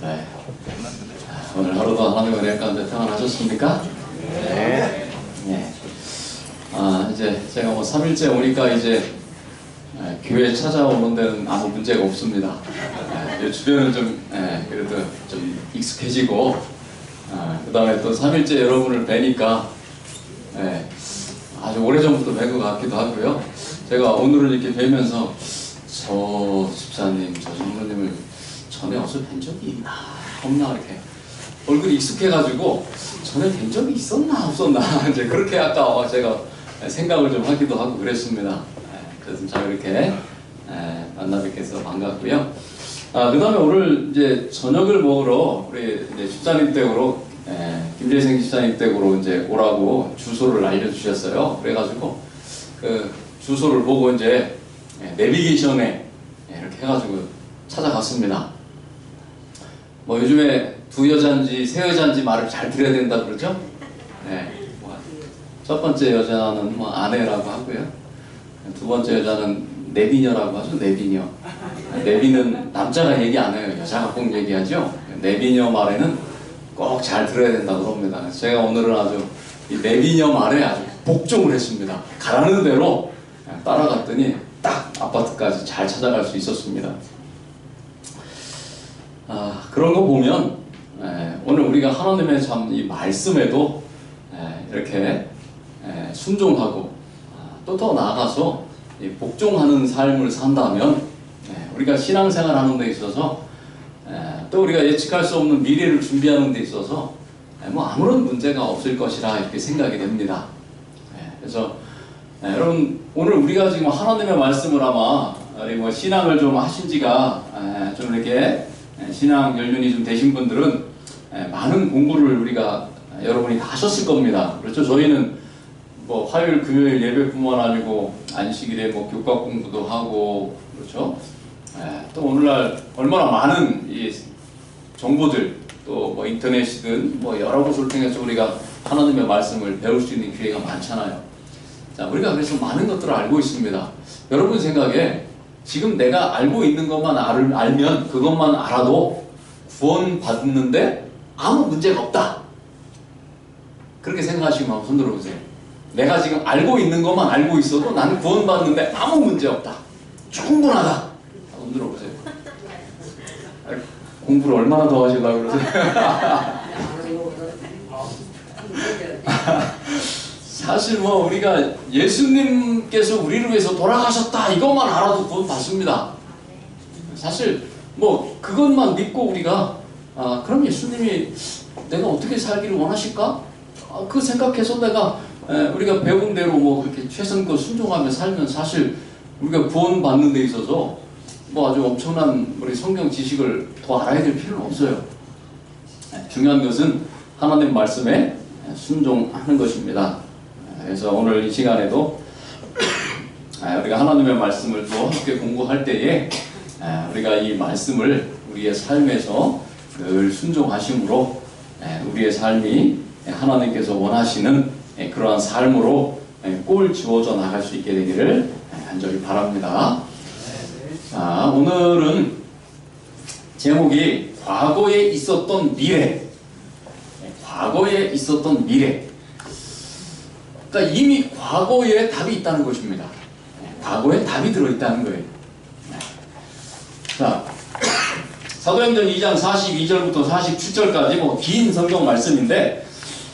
네. 오늘 하루도 하나님의 은혜 가운데 평안하셨습니까? 네. 네. 이제 제가 3일째 오니까 이제 교회 찾아오는 데는 아무 문제가 없습니다. 주변은 좀 그래도 좀 익숙해지고 그 다음에 또 3일째 여러분을 뵈니까 아주 오래전부터 뵌 것 같기도 하고요. 제가 오늘은 이렇게 뵈면서 저 집사님, 저 장로님을 전에 어디서 뵌 적이 있나 없나 이렇게 얼굴이 익숙해가지고 전에 뵌 적이 있었나 없었나 이제 그렇게 아까 제가 생각을 좀 하기도 하고 그랬습니다. 그래서 잘 이렇게 만나 뵙게 해서 반갑고요. 그 다음에 오늘 이제 저녁을 먹으러 우리 이제 집사님 댁으로 김재생 집사님 댁으로 이제 오라고 주소를 알려주셨어요. 그래가지고 그 주소를 보고 이제 내비게이션에 이렇게 해가지고 찾아갔습니다. 뭐 요즘에 두 여자인지 세 여자인지 말을 잘 들어야 된다 그러죠? 첫 번째 여자는 뭐 아내라고 하고요. 두 번째 여자는 내비녀라고 하죠. 내비녀. 내비는 남자가 얘기 안 해요. 여자가 꼭 얘기하죠. 내비녀 말에는 꼭 잘 들어야 된다고 그럽니다. 제가 오늘은 아주 이 내비녀 말에 아주 복종을 했습니다. 가라는 대로 따라갔더니 딱 아파트까지 잘 찾아갈 수 있었습니다. 그런 거 보면 오늘 우리가 하나님의 참 이 말씀에도 이렇게 순종하고 또 더 나아가서 복종하는 삶을 산다면 우리가 신앙생활 하는 데 있어서 또 우리가 예측할 수 없는 미래를 준비하는 데 있어서 뭐 아무런 문제가 없을 것이라 이렇게 생각이 됩니다. 그래서 여러분 오늘 우리가 지금 하나님의 말씀을 아마 우리 뭐 신앙을 좀 하신 지가 좀 이렇게 신앙 연륜이 좀 되신 분들은 많은 공부를 우리가 여러분이 다 하셨을 겁니다. 그렇죠? 저희는 뭐 화요일 금요일 예배뿐만 아니고 안식일에 뭐 교과 공부도 하고 그렇죠? 또 오늘날 얼마나 많은 이 정보들 또 뭐 인터넷이든 뭐 여러 곳을 통해서 우리가 하나님의 말씀을 배울 수 있는 기회가 많잖아요. 자, 우리가 그래서 많은 것들을 알고 있습니다. 여러분 생각에 지금 내가 알고 있는 것만 알면 그것만 알아도 구원 받는데 아무 문제가 없다. 그렇게 생각하시면 한번 손 들어보세요. 내가 지금 알고 있는 것만 알고 있어도 나는 구원 받는데 아무 문제 없다. 충분하다. 손 들어보세요. 공부를 얼마나 더 하시려고 그러세요? 사실 뭐 우리가 예수님께서 우리를 위해서 돌아가셨다 이것만 알아도 구원 받습니다. 사실 뭐 그것만 믿고 우리가 그럼 예수님이 내가 어떻게 살기를 원하실까? 그 생각해서 내가 우리가 배운 대로 뭐 그렇게 최선껏 순종하며 살면 사실 우리가 구원 받는 데 있어서 뭐 아주 엄청난 우리 성경 지식을 더 알아야 될 필요는 없어요. 중요한 것은 하나님 말씀에 순종하는 것입니다. 그래서 오늘 이 시간에도 우리가 하나님의 말씀을 또 함께 공부할 때에 우리가 이 말씀을 우리의 삶에서 늘 순종하심으로 우리의 삶이 하나님께서 원하시는 그러한 삶으로 꼴 지워져 나갈 수 있게 되기를 간절히 바랍니다. 자, 오늘은 제목이 과거에 있었던 미래. 과거에 있었던 미래. 그러니까 이미 과거에 답이 있다는 것입니다. 과거에 답이 들어있다는 거예요. 자, 사도행전 2장 42절부터 47절까지 뭐 긴 성경 말씀인데,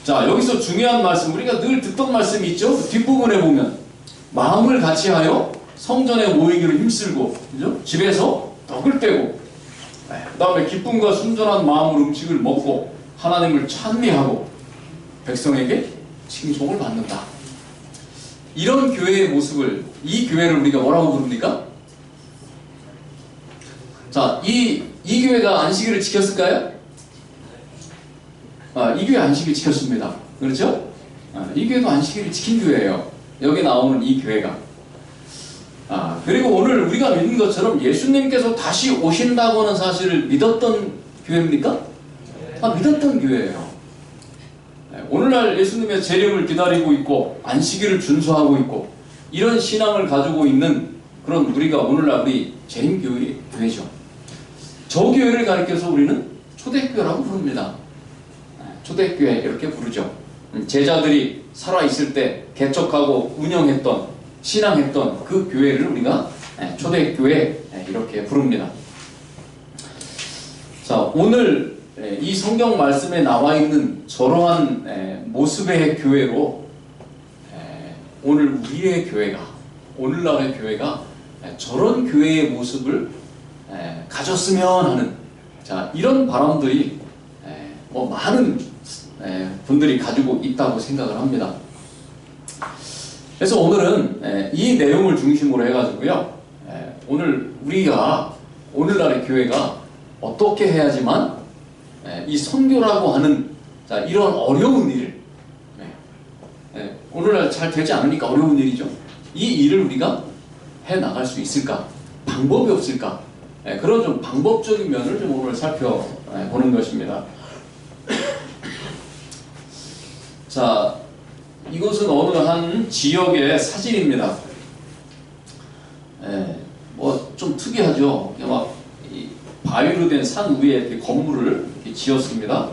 자, 여기서 중요한 말씀, 우리가 늘 듣던 말씀이 있죠? 뒷부분에 보면 마음을 같이하여 성전에 모이기를 힘쓰고, 그죠? 집에서 떡을 떼고, 그 다음에 기쁨과 순전한 마음으로 음식을 먹고 하나님을 찬미하고 백성에게 칭송을 받는다. 이런 교회의 모습을, 이 교회를 우리가 뭐라고 부릅니까? 자, 이 교회가 안식일을 지켰을까요? 이 교회 안식일 지켰습니다. 그렇죠? 이 교회도 안식일을 지킨 교회예요. 여기 나오는 이 교회가. 그리고 오늘 우리가 믿는 것처럼 예수님께서 다시 오신다고는 사실을 믿었던 교회입니까? 믿었던 교회예요. 오늘날 예수님의 재림을 기다리고 있고 안식일을 준수하고 있고 이런 신앙을 가지고 있는 그런 우리가 오늘날 우리 재림교회죠. 저 교회를 가리켜서 우리는 초대교회라고 부릅니다. 초대교회 이렇게 부르죠. 제자들이 살아있을 때 개척하고 운영했던, 신앙했던 그 교회를 우리가 초대교회 이렇게 부릅니다. 자, 오늘 이 성경 말씀에 나와 있는 저러한 모습의 교회로 오늘 우리의 교회가, 오늘날의 교회가 저런 교회의 모습을 가졌으면 하는, 자, 이런 바람들이 많은 분들이 가지고 있다고 생각을 합니다. 그래서 오늘은 이 내용을 중심으로 해가지고요, 오늘 우리가, 오늘날의 교회가 어떻게 해야지만 이 선교라고 하는, 자, 이런 어려운 일, 오늘날 잘 되지 않으니까 어려운 일이죠. 이 일을 우리가 해 나갈 수 있을까? 방법이 없을까? 그런 좀 방법적인 면을 좀 오늘 살펴보는 것입니다. 자, 이것은 어느 한 지역의 사진입니다. 뭐 좀 특이하죠. 막 바위로 된 산 위에 이렇게 건물을 이렇게 지었습니다.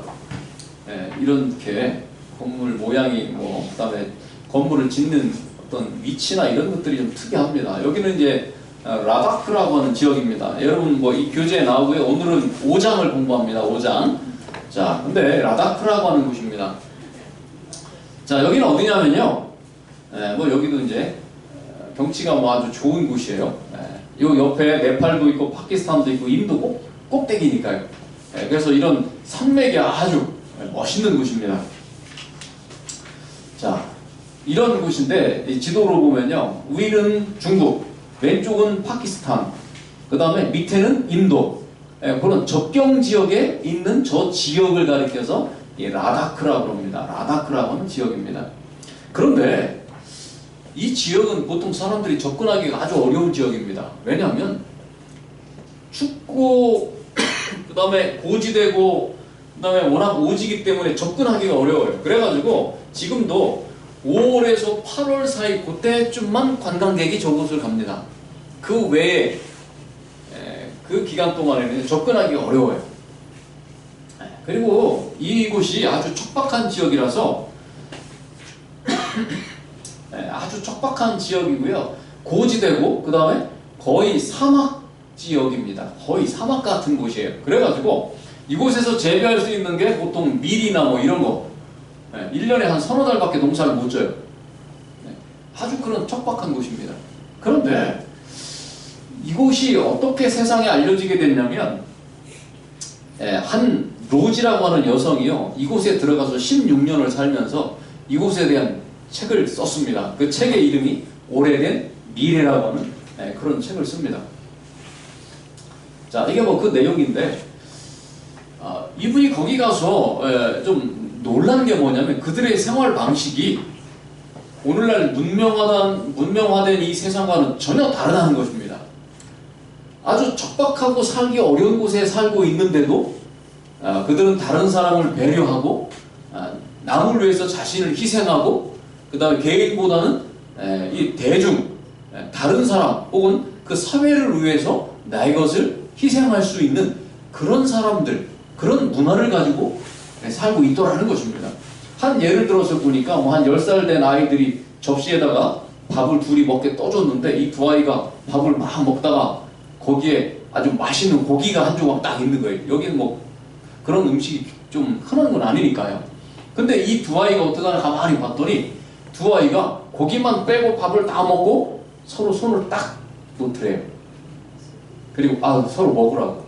이렇게 건물 모양이 그다음에 건물을 짓는 어떤 위치나 이런 것들이 좀 특이합니다. 여기는 이제 라다크라고 하는 지역입니다. 여러분 뭐 이 교재에 나오고요. 오늘은 5장을 공부합니다. 5장. 자, 근데 라다크라고 하는 곳입니다. 자, 여기는 어디냐면요. 뭐 여기도 이제 경치가 뭐 아주 좋은 곳이에요. 요 옆에 네팔도 있고 파키스탄도 있고 인도 꼭대기니까요. 그래서 이런 산맥이 아주 멋있는 곳입니다. 자, 이런 곳인데 이 지도로 보면요, 위는 중국, 왼쪽은 파키스탄, 그 다음에 밑에는 인도, 그런 접경 지역에 있는 저 지역을 가리켜서 라다크라고 합니다. 라다크라고 하는 지역입니다. 그런데 이 지역은 보통 사람들이 접근하기가 아주 어려운 지역입니다. 왜냐하면 춥고 그 다음에 고지되고 그 다음에 워낙 오지기 때문에 접근하기가 어려워요. 그래가지고 지금도 5월에서 8월 사이 그때쯤만 관광객이 저곳을 갑니다. 그 외에 그 기간 동안에는 접근하기가 어려워요. 그리고 이곳이 아주 척박한 지역이라서 아주 척박한 지역이고요. 고지되고 그 다음에 거의 사막 지역입니다. 거의 사막 같은 곳이에요. 그래가지고 이곳에서 재배할 수 있는 게 보통 밀이나 뭐 이런 거 1년에 한 서너 달밖에 농사를 못 져요. 아주 그런 척박한 곳입니다. 그런데 이곳이 어떻게 세상에 알려지게 됐냐면 한 로지라고 하는 여성이요, 이곳에 들어가서 16년을 살면서 이곳에 대한 책을 썼습니다. 그 책의 이름이 오래된 미래라고 하는 그런 책을 씁니다. 자, 이게 뭐 그 내용인데 이분이 거기 가서 좀 놀란 게 뭐냐면 그들의 생활 방식이 오늘날 문명화된 이 세상과는 전혀 다르다는 것입니다. 아주 척박하고 살기 어려운 곳에 살고 있는데도 그들은 다른 사람을 배려하고 남을 위해서 자신을 희생하고 그 다음에 개인보다는 이 대중, 다른 사람 혹은 그 사회를 위해서 나의 것을 희생할 수 있는 그런 사람들, 그런 문화를 가지고 살고 있더라는 것입니다. 한 예를 들어서 보니까 뭐 한 10살 된 아이들이 접시에다가 밥을 둘이 먹게 떠줬는데 이 두 아이가 밥을 막 먹다가 거기에 아주 맛있는 고기가 한 조각 딱 있는 거예요. 여기는 뭐 그런 음식이 좀 흔한 건 아니니까요. 근데 이 두 아이가 어떡하나 가만히 봤더니 두 아이가 고기만 빼고 밥을 다 먹고 서로 손을 딱 놓더래요. 그리고 서로 먹으라고.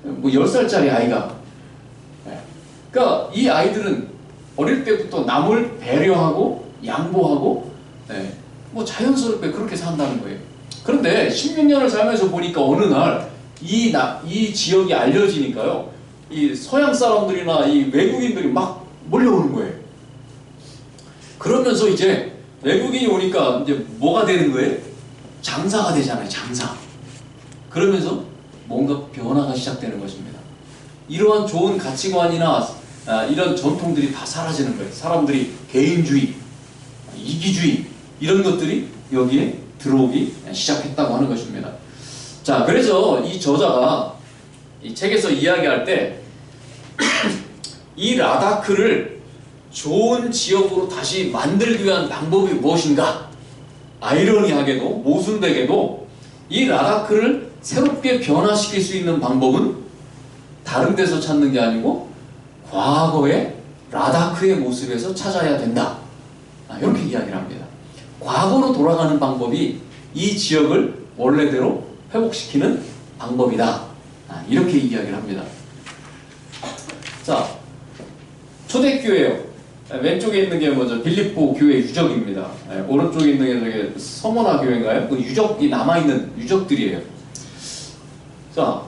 뭐 10살짜리 아이가. 그러니까 이 아이들은 어릴 때부터 남을 배려하고 양보하고 뭐 자연스럽게 그렇게 산다는 거예요. 그런데 16년을 살면서 보니까 어느 날 이 지역이 알려지니까요, 이 서양 사람들이나 이 외국인들이 막 몰려오는 거예요. 그러면서 이제 외국인이 오니까 이제 뭐가 되는 거예요? 장사가 되잖아요. 장사. 그러면서 뭔가 변화가 시작되는 것입니다. 이러한 좋은 가치관이나 이런 전통들이 다 사라지는 거예요. 사람들이 개인주의, 이기주의 이런 것들이 여기에 들어오기 시작했다고 하는 것입니다. 자, 그래서 이 저자가 이 책에서 이야기할 때 이 라다크를 좋은 지역으로 다시 만들기 위한 방법이 무엇인가? 아이러니하게도 모순되게도 이 라다크를 새롭게 변화시킬 수 있는 방법은 다른 데서 찾는 게 아니고 과거의 라다크의 모습에서 찾아야 된다. 이렇게 이야기를 합니다. 과거로 돌아가는 방법이 이 지역을 원래대로 회복시키는 방법이다. 이렇게 이야기를 합니다. 자, 초대교회요. 왼쪽에 있는 게 뭐죠? 빌립보 교회 유적입니다. 오른쪽에 있는 게 저게 서머나 교회인가요? 그 유적이 남아있는 유적들이에요. 자,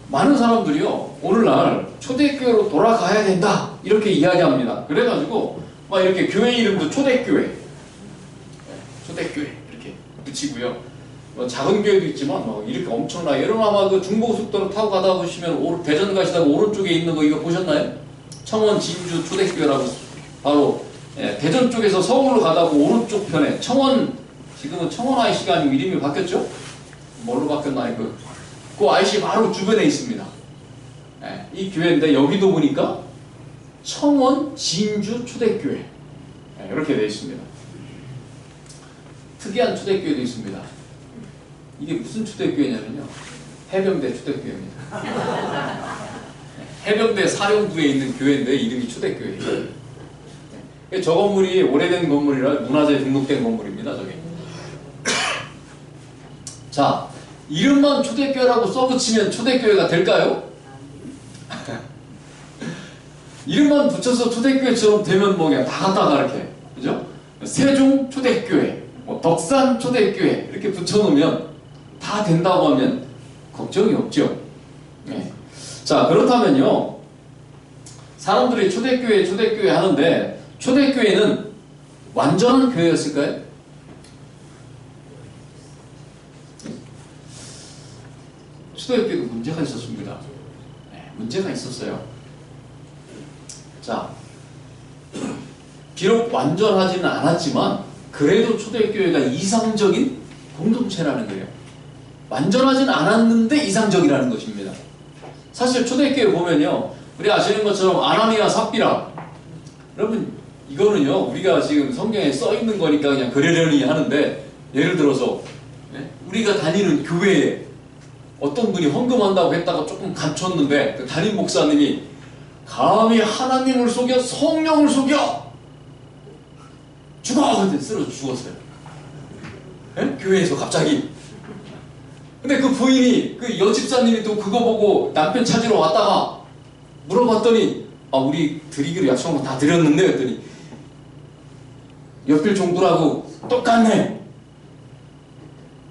많은 사람들이요, 오늘날 초대교회로 돌아가야 된다. 이렇게 이야기합니다. 그래가지고, 막 이렇게 교회 이름도 초대교회. 초대교회. 이렇게 붙이고요. 뭐 작은 교회도 있지만, 뭐 이렇게 엄청나게. 여러분 아마 그 중부고속도로 타고 가다 보시면, 대전 가시다가 오른쪽에 있는 거 이거 보셨나요? 청원 진주 초대교회라고. 바로, 대전 쪽에서 서울로 가다가 오른쪽 편에, 청원, 지금은 청원 IC가 아니고 이름이 바뀌었죠? 뭘로 바뀌었나, 그 IC 바로 주변에 있습니다. 이 교회인데 여기도 보니까 청원 진주 초대교회 이렇게 되어 있습니다. 특이한 초대교회도 있습니다. 이게 무슨 초대교회냐면요, 해병대 초대교회입니다. 해병대 사령부에 있는 교회인데 이름이 초대교회예요. 저 건물이 오래된 건물이라 문화재 등록된 건물입니다. 저게. 자, 이름만 초대교회라고 써붙이면 초대교회가 될까요? 이름만 붙여서 초대교회처럼 되면 뭐 그냥 다 갖다가 이렇게, 그죠? 세종 초대교회, 뭐 덕산 초대교회 이렇게 붙여놓으면 다 된다고 하면 걱정이 없죠. 네. 자, 그렇다면요, 사람들이 초대교회 하는데 초대교회는 완전한 교회였을까요? 초대교회도 문제가 있었습니다. 문제가 있었어요. 자, 비록 완전하지는 않았지만 그래도 초대교회가 이상적인 공동체라는 거예요. 완전하지는 않았는데 이상적이라는 것입니다. 사실 초대교회 보면요, 우리 아시는 것처럼 아나니아 삽비라, 여러분 이거는요 우리가 지금 성경에 써 있는 거니까 그냥 그러려니 하는데, 예를 들어서 우리가 다니는 교회에 어떤 분이 헌금한다고 했다가 조금 감췄는데 그 담임 목사님이 감히 하나님을 속여 성령을 속여 죽어! 근데 쓰러져 죽었어요. 교회에서 갑자기. 근데 그 부인이, 그 여집사님이 또 그거 보고 남편 찾으러 왔다가 물어봤더니, 우리 드리기로 약속한 거 다 드렸는데 했더니 옆길 종부라고 똑같네.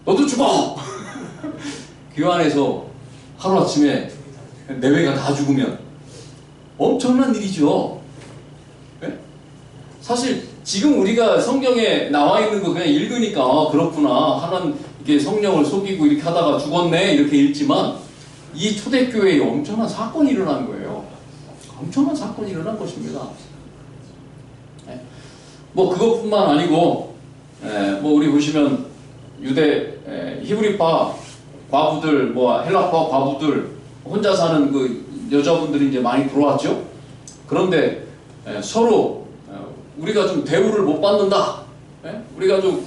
너도 죽어! 교회 안에서 하루아침에 내외가 다 죽으면 엄청난 일이죠. 네? 사실 지금 우리가 성경에 나와 있는 거 그냥 읽으니까 그렇구나, 하나님 이렇게 성령을 속이고 이렇게 하다가 죽었네 이렇게 읽지만, 이 초대교회에 엄청난 사건이 일어난 거예요. 엄청난 사건이 일어난 것입니다. 네? 뭐 그것뿐만 아니고, 뭐 우리 보시면 유대 히브리파 과부들, 뭐 헬라파 과부들, 혼자 사는 그 여자분들이 이제 많이 들어왔죠. 그런데 서로 우리가 좀 대우를 못 받는다, 우리가 좀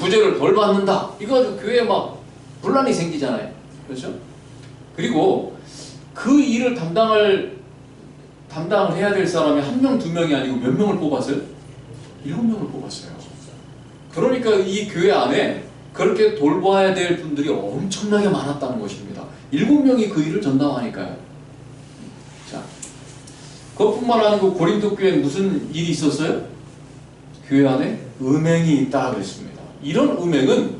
구제를 덜 받는다, 이거 가지고 교회에 막 분란이 생기잖아요. 그렇죠? 그리고 그 일을 담당을 해야 될 사람이 한 명, 두 명이 아니고 몇 명을 뽑았어요? 7명을 뽑았어요. 그러니까 이 교회 안에 그렇게 돌봐야 될 분들이 엄청나게 많았다는 것입니다. 7명이 그 일을 전담하니까요. 자, 그것뿐만 아니고 고린도 교회에 무슨 일이 있었어요? 교회 안에 음행이 있다 그랬습니다. 이런 음행은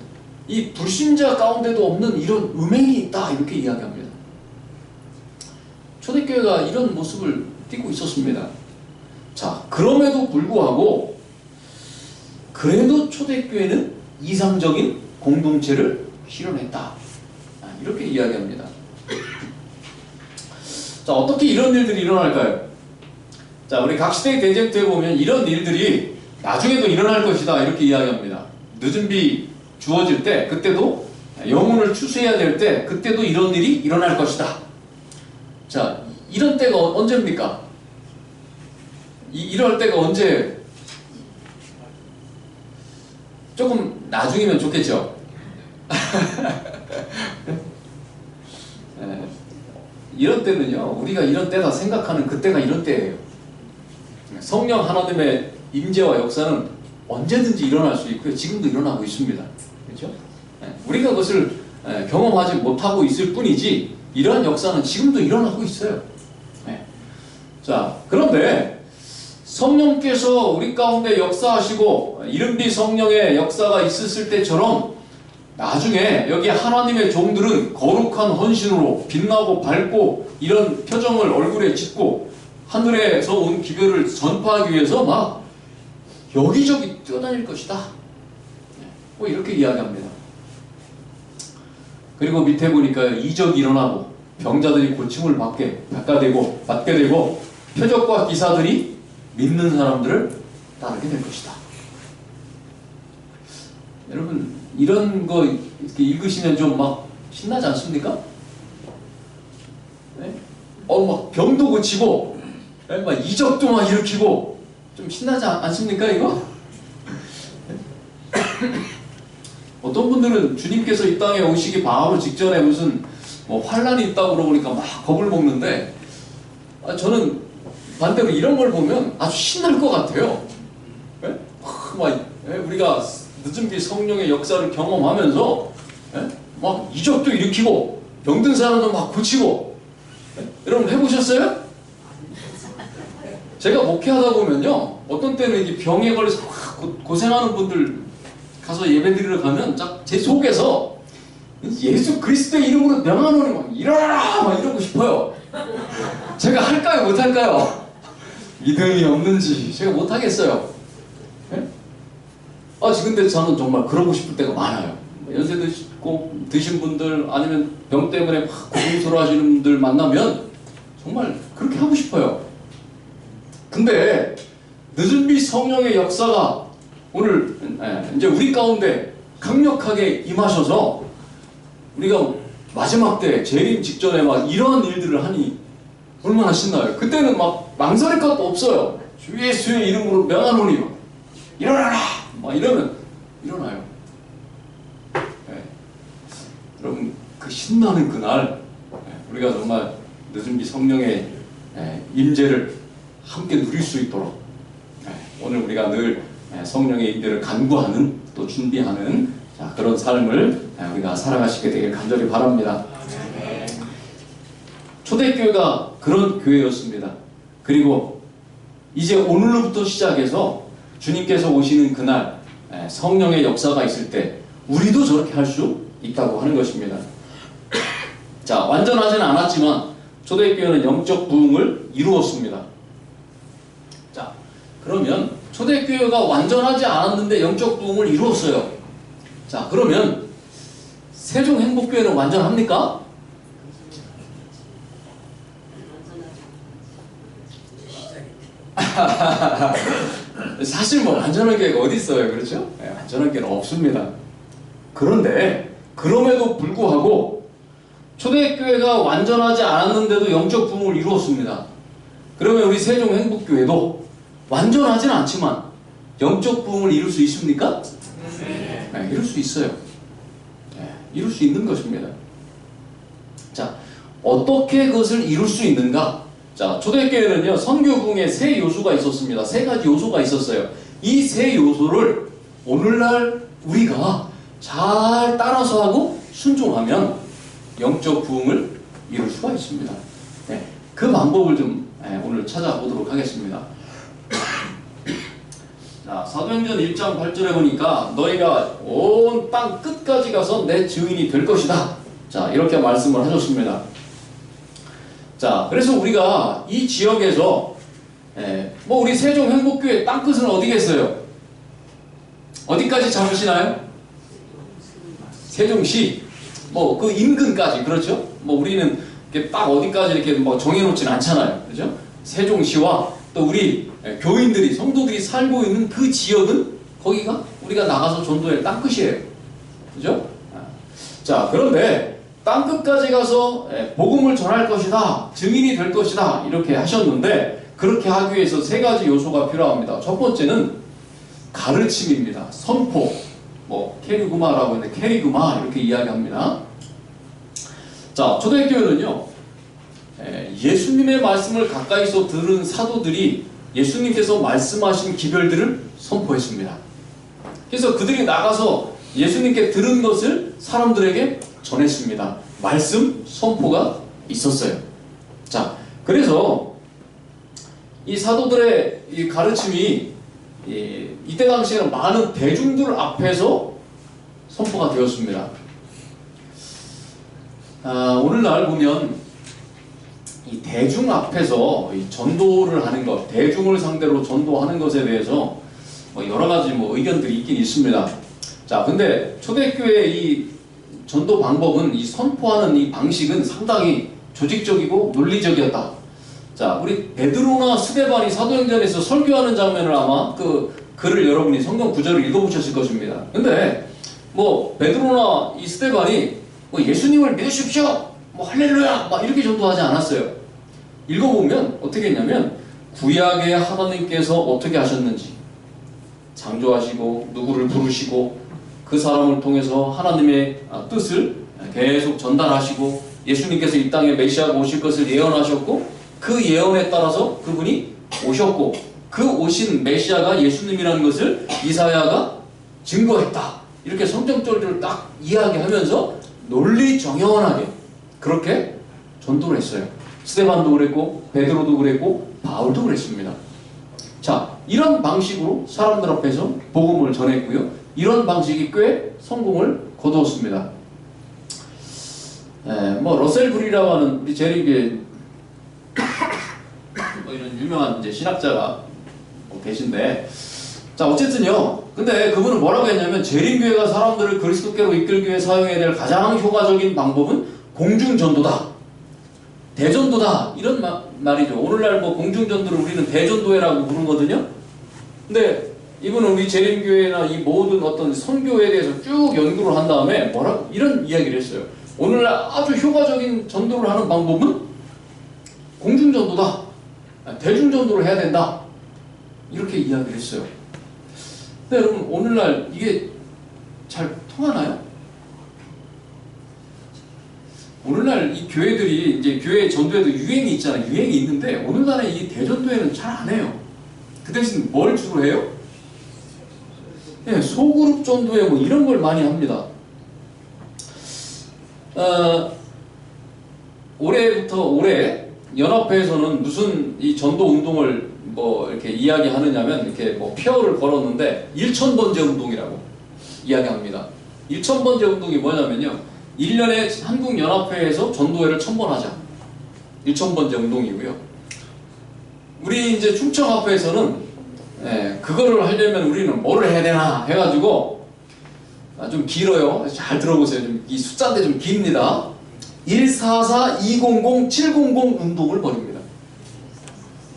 이 불신자 가운데도 없는 이런 음행이 있다, 이렇게 이야기합니다. 초대교회가 이런 모습을 띠고 있었습니다. 자, 그럼에도 불구하고 그래도 초대교회는 이상적인 공동체를 실현했다, 이렇게 이야기합니다. 자, 어떻게 이런 일들이 일어날까요? 자, 우리 각시대의 대쟁투에 보면 이런 일들이 나중에도 일어날 것이다, 이렇게 이야기합니다. 늦은 비 주어질 때, 그때도 영혼을 추수해야 될 때, 그때도 이런 일이 일어날 것이다, 자, 이런 때가 언제입니까? 이럴 때가 언제? 조금 나중이면 좋겠죠? 이런 때는요, 우리가 이런 때다 생각하는 그때가 이런 때예요. 성령 하나님의 임재와 역사는 언제든지 일어날 수 있고요. 지금도 일어나고 있습니다. 그렇죠? 우리가 그것을 경험하지 못하고 있을 뿐이지 이러한 역사는 지금도 일어나고 있어요. 자, 그런데 성령께서 우리 가운데 역사하시고 이른비 성령의 역사가 있었을 때처럼 나중에 여기 하나님의 종들은 거룩한 헌신으로 빛나고 밝고 이런 표정을 얼굴에 짓고 하늘에서 온 기별을 전파하기 위해서 막 여기저기 뛰어다닐 것이다. 뭐 이렇게 이야기합니다. 그리고 밑에 보니까 이적이 일어나고 병자들이 고침을 받게 되고 표적과 기사들이 믿는 사람들을 따르게 될 것이다. 여러분 이런 거 이렇게 읽으시면 좀 막 신나지 않습니까? 네? 막 병도 고치고 막 이적도 막 일으키고 좀 신나지 않습니까 이거? 어떤 분들은 주님께서 이 땅에 오시기 바로 직전에 무슨 환란이 있다고 그러니까 막 겁을 먹는데 저는 반대로 이런 걸 보면 아주 신날 것 같아요. 네? 우리가 늦은비 성령의 역사를 경험하면서 막 이적도 일으키고 병든 사람도 막 고치고 여러분 해보셨어요? 제가 목회하다 보면요 어떤 때는 이게 병에 걸려서 고생하는 분들 가서 예배드리러 가면 제 속에서 예수 그리스도의 이름으로 명하노니 막 일어나라 막 이러고 싶어요. 제가 할까요 못할까요? 믿음이 없는지 제가 못하겠어요. 근데 저는 정말 그러고 싶을 때가 많아요. 연세 드신 분들 아니면 병 때문에 막 고통스러워하시는 분들 만나면 정말 그렇게 하고 싶어요. 근데 늦은비 성령의 역사가 오늘 이제 우리 가운데 강력하게 임하셔서 우리가 마지막 때 재림 직전에 막 이러한 일들을 하니 얼마나 신나요. 그때는 막 망설일 것도 없어요. 주 예수의 이름으로 명하노니 일어나라 막 이러면 일어나요. 여러분 그 신나는 그날 우리가 정말 늦은비 성령의 임재를 함께 누릴 수 있도록 오늘 우리가 늘 성령의 임재를 간구하는 또 준비하는 그런 삶을 우리가 살아가시게 되길 간절히 바랍니다. 초대교회가 그런 교회였습니다. 그리고 이제 오늘로부터 시작해서 주님께서 오시는 그날 성령의 역사가 있을 때 우리도 저렇게 할 수 있다고 하는 것입니다. 자, 완전하지는 않았지만 초대교회는 영적 부흥을 이루었습니다. 자, 그러면 초대교회가 완전하지 않았는데 영적 부흥을 이루었어요. 자, 그러면 세종행복교회는 완전합니까? 사실 완전한 교회가 어디 있어요, 그렇죠? 완전한 교회는 없습니다. 그런데 그럼에도 불구하고 초대교회가 완전하지 않았는데도 영적 부흥을 이루었습니다. 그러면 우리 세종행복교회도 완전하진 않지만 영적 부흥을 이룰 수 있습니까? 네, 이룰 수 있어요. 이룰 수 있는 것입니다. 자, 어떻게 그것을 이룰 수 있는가? 자, 초대교회는요 선교 부흥에 세 요소가 있었습니다. 세 가지 요소가 있었어요. 이 세 요소를 오늘날 우리가 잘 따라서 하고 순종하면 영적 부흥을 이룰 수가 있습니다. 그 방법을 좀 오늘 찾아보도록 하겠습니다. 자, 사도행전 1장 8절에 보니까 너희가 온 땅 끝까지 가서 내 증인이 될 것이다. 자, 이렇게 말씀을 하셨습니다. 자, 그래서 우리가 이 지역에서 우리 세종행복교회 땅끝은 어디겠어요? 어디까지 잡으시나요? 세종시 그 인근까지, 그렇죠? 우리는 이렇게 딱 어디까지 이렇게 정해놓지는 않잖아요, 그렇죠? 세종시와 또 우리 교인들이 성도들이 살고 있는 그 지역은 거기가 우리가 나가서 전도할 땅끝이에요, 그렇죠? 자, 그런데 땅끝까지 가서 복음을 전할 것이다, 증인이 될 것이다, 이렇게 하셨는데, 그렇게 하기 위해서 세 가지 요소가 필요합니다. 첫 번째는 가르침입니다. 선포, 뭐 캐리그마라고 하는데 캐리그마 이렇게 이야기합니다. 자, 초대교회는요, 예수님의 말씀을 가까이서 들은 사도들이 예수님께서 말씀하신 기별들을 선포했습니다. 그래서 그들이 나가서 예수님께 들은 것을 사람들에게 전했습니다. 말씀 선포가 있었어요. 자, 그래서 이 사도들의 이 가르침이 이때 당시에는 많은 대중들 앞에서 선포가 되었습니다. 오늘날 보면 이 대중 앞에서 이 전도를 하는 것, 대중을 상대로 전도하는 것에 대해서 여러 가지 의견들이 있긴 있습니다. 자, 근데 초대교회의 이 전도 방법은, 이 선포하는 이 방식은 상당히 조직적이고 논리적이었다. 자, 우리 베드로나 스데반이 사도행전에서 설교하는 장면을 아마 그 글을 여러분이 성경 구절을 읽어보셨을 것입니다. 근데 베드로나 이 스데반이 예수님을 믿으십시오, 할렐루야, 이렇게 전도하지 않았어요. 읽어보면 어떻게 했냐면, 구약의 하나님께서 어떻게 하셨는지 창조하시고 누구를 부르시고 그 사람을 통해서 하나님의 뜻을 계속 전달하시고, 예수님께서 이 땅에 메시아가 오실 것을 예언하셨고, 그 예언에 따라서 그분이 오셨고, 그 오신 메시아가 예수님이라는 것을 이사야가 증거했다. 이렇게 성경절들을 딱 이야기하면서 논리정연하게 그렇게 전도를 했어요. 스데반도 그랬고, 베드로도 그랬고, 바울도 그랬습니다. 자, 이런 방식으로 사람들 앞에서 복음을 전했고요. 이런 방식이 꽤 성공을 거두었습니다. 러셀 브리라고 하는 우리 제리교회 이런 유명한 이제 신학자가 계신데, 자, 어쨌든요. 근데 그분은 뭐라고 했냐면, 재림교회가 사람들을 그리스도께로 이끌기 위해 사용해야 될 가장 효과적인 방법은 공중전도다, 대전도다, 이런 말이죠. 오늘날 공중전도를 우리는 대전도회라고 부르거든요. 근데 이분은 우리 재림교회나 이 모든 어떤 선교에 대해서 쭉 연구를 한 다음에 이런 이야기를 했어요. 오늘날 아주 효과적인 전도를 하는 방법은 공중전도다, 대중전도를 해야 된다, 이렇게 이야기를 했어요. 근데 여러분, 오늘날 이게 잘 통하나요? 오늘날 이 교회들이, 이제 교회 전도에도 유행이 있잖아요. 유행이 있는데 오늘날에 이 대전도회는 잘 안 해요. 그 대신 뭘 주로 해요? 소그룹 전도회 이런 걸 많이 합니다. 올해 연합회에서는 무슨 이 전도 운동을 이렇게 이야기하느냐면, 이렇게 표어를 걸었는데 1000번째 운동이라고 이야기합니다. 1000번째 운동이 뭐냐면요, 1년에 한국연합회에서 전도회를 1000번 하자. 1000번째 운동이고요. 우리 이제 충청합회에서는 그거를 하려면 우리는 뭐를 해야 되나 해가지고, 좀 길어요. 잘 들어보세요. 이 숫자인데 좀 깁니다. 144, 200, 700 운동을 벌입니다.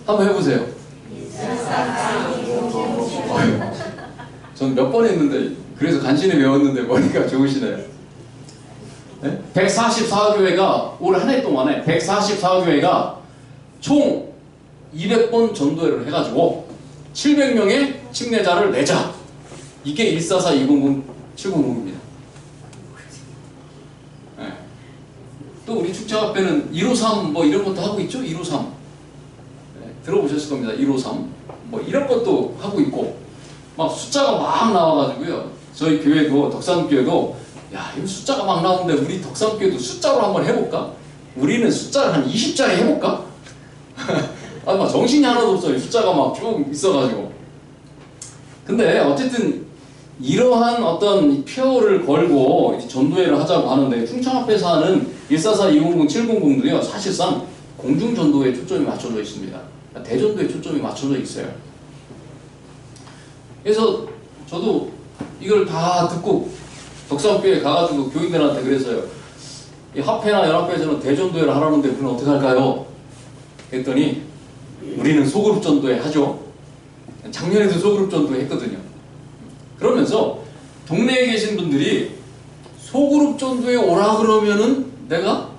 한번 해보세요. 전 몇 번 했는데, 그래서 간신히 외웠는데 머리가 좋으시네요. 144교회가 올 한 해 동안에 144교회가 총 200번 전도회를 해가지고 700명의 침례자를 내자. 이게 144, 200, 700입니다. 또 우리 축제합회는 153 이런 것도 하고 있죠. 153 들어보셨을 겁니다. 153 이런 것도 하고 있고, 숫자가 막 나와가지고요. 저희 교회도, 덕산교회도, 야, 이거 숫자가 막 나오는데 우리 덕산교회도 숫자로 한번 해볼까? 우리는 숫자를 한 20자리 해볼까? 정신이 하나도 없어요. 숫자가 막 쭉 있어가지고. 근데 어쨌든 이러한 어떤 표어를 걸고 전도회를 하자고 하는데, 충청합회에서 하는 144, 200, 700도요, 사실상 공중전도에 초점이 맞춰져 있습니다. 대전도에 초점이 맞춰져 있어요. 그래서 저도 이걸 다 듣고 덕산교회 가가지고 교인들한테 그랬어요. 이 합회나 연합회에서는 대전도회를 하라는데 우리는 어떻게 할까요? 했더니, 우리는 소그룹 전도회 하죠. 작년에도 소그룹 전도회 했거든요. 그러면서 동네에 계신 분들이 소그룹 전도회 오라 그러면은 내가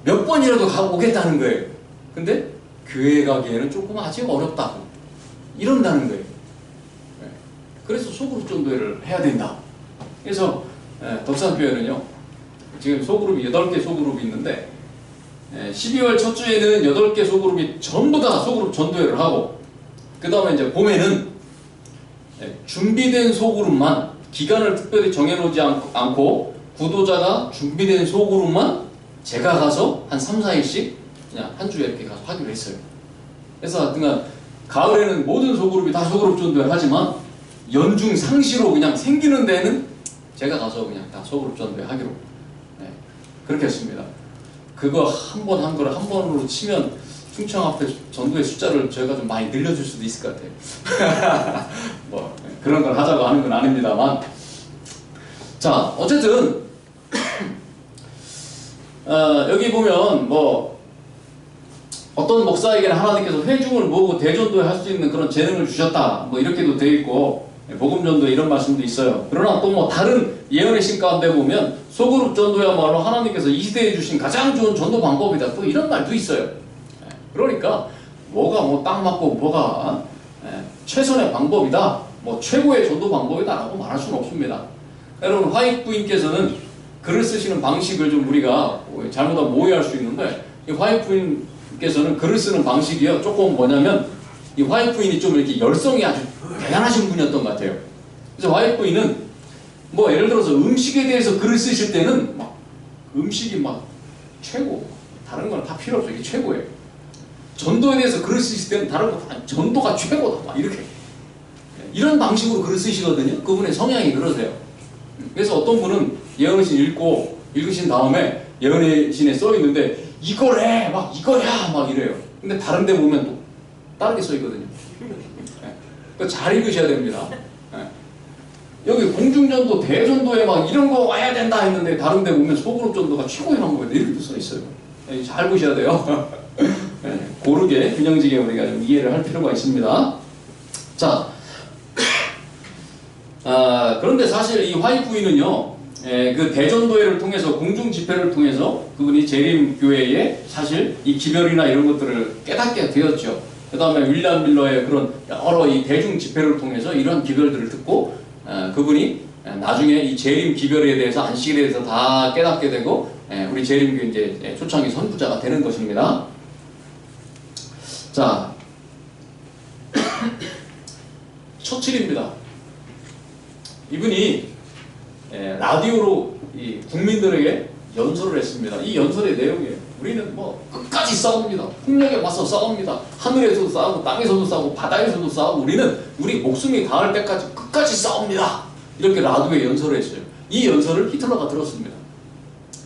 몇 번이라도 오겠다는 거예요. 근데 교회 가기에는 조금 아직 어렵다고 이런다는 거예요. 그래서 소그룹 전도회를 해야 된다. 그래서 덕산교회는요, 지금 소그룹이 8개 소그룹이 있는데 12월 첫 주에는 8개 소그룹이 전부 다 소그룹 전도회를 하고, 그 다음에 이제 봄에는 준비된 소그룹만, 기간을 특별히 정해놓지 않고 구도자가 준비된 소그룹만 제가 가서 한 3, 4일씩 그냥 한 주에 이렇게 가서 하기로 했어요. 그래서 그러니까 가을에는 모든 소그룹이 다 소그룹 전도회를 하지만 연중 상시로 그냥 생기는 데는 제가 가서 그냥 다 소그룹 전도회 하기로 그렇게 했습니다. 그거 한 번 한 거를 한 번으로 치면 충청 앞에 전도의 숫자를 저희가 좀 많이 늘려줄 수도 있을 것 같아요. 뭐 그런 걸 하자고 하는 건 아닙니다만, 자 어쨌든 여기 보면 뭐 어떤 목사에게는 하나님께서 회중을 모으고 대전도에 할 수 있는 그런 재능을 주셨다, 뭐 이렇게도 되어 있고 복음전도에 이런 말씀도 있어요. 그러나 또 뭐 다른 예언의 신 가운데 보면 소그룹 전도야말로 하나님께서 이 시대에 주신 가장 좋은 전도 방법이다, 또 이런 말도 있어요. 그러니까 뭐가 뭐 딱 맞고 뭐가 최선의 방법이다, 뭐 최고의 전도 방법이다 라고 말할 수는 없습니다. 여러분, 화이트 부인께서는 글을 쓰시는 방식을 좀 우리가 잘못하면 오해할 수 있는데, 이 화이트 부인께서는 글을 쓰는 방식이요, 조금 뭐냐면 이 화이트 부인이 좀 이렇게 열성이 아주 대단하신 분이었던 것 같아요. 그래서 화이트 부인은 뭐 예를 들어서 음식에 대해서 글을 쓰실 때는 막 음식이 막 최고, 다른 건 다 필요 없어, 이게 최고예요. 전도에 대해서 글을 쓰실 때는 다른 거 다 전도가 최고다, 막 이렇게 이런 방식으로 글을 쓰시거든요. 그분의 성향이 그러세요. 그래서 어떤 분은 예언의 신 읽으신 다음에 예언의 신에 써 있는데 이거래, 막 이거야, 막 이래요. 근데 다른 데 보면 또 다르게 써 있거든요. 그러니까 잘 읽으셔야 됩니다. 여기 공중전도, 대전도에 막 이런 거 와야 된다 했는데 다른 데 보면 소그룹 전도가 최고이란 거예요. 이렇게 써 있어요. 잘 보셔야 돼요. 고르게 균형지게 우리가 좀 이해를 할 필요가 있습니다. 자, 그런데 사실 이 화이트 부인은요, 그 대전도회를 통해서, 공중 집회를 통해서 그분이 재림교회에 사실 이 기별이나 이런 것들을 깨닫게 되었죠. 그 다음에 윌리엄 밀러의 그런 여러 이 대중 집회를 통해서 이런 기별들을 듣고 그분이 나중에 이 재림 기별에 대해서, 안식일에 대해서 다 깨닫게 되고 우리 재림교회 이제 초창기 선구자가 되는 것입니다. 자, 처칠입니다. 이분이 라디오로 이 국민들에게 연설을 했습니다. 이 연설의 내용이에요. 우리는 뭐 끝까지 싸웁니다. 폭력에 맞서 싸웁니다. 하늘에서도 싸우고 땅에서도 싸우고 바다에서도 싸우고 우리는 우리 목숨이 닿을 때까지 끝까지 싸웁니다. 이렇게 라디오에 연설을 했어요. 이 연설을 히틀러가 들었습니다.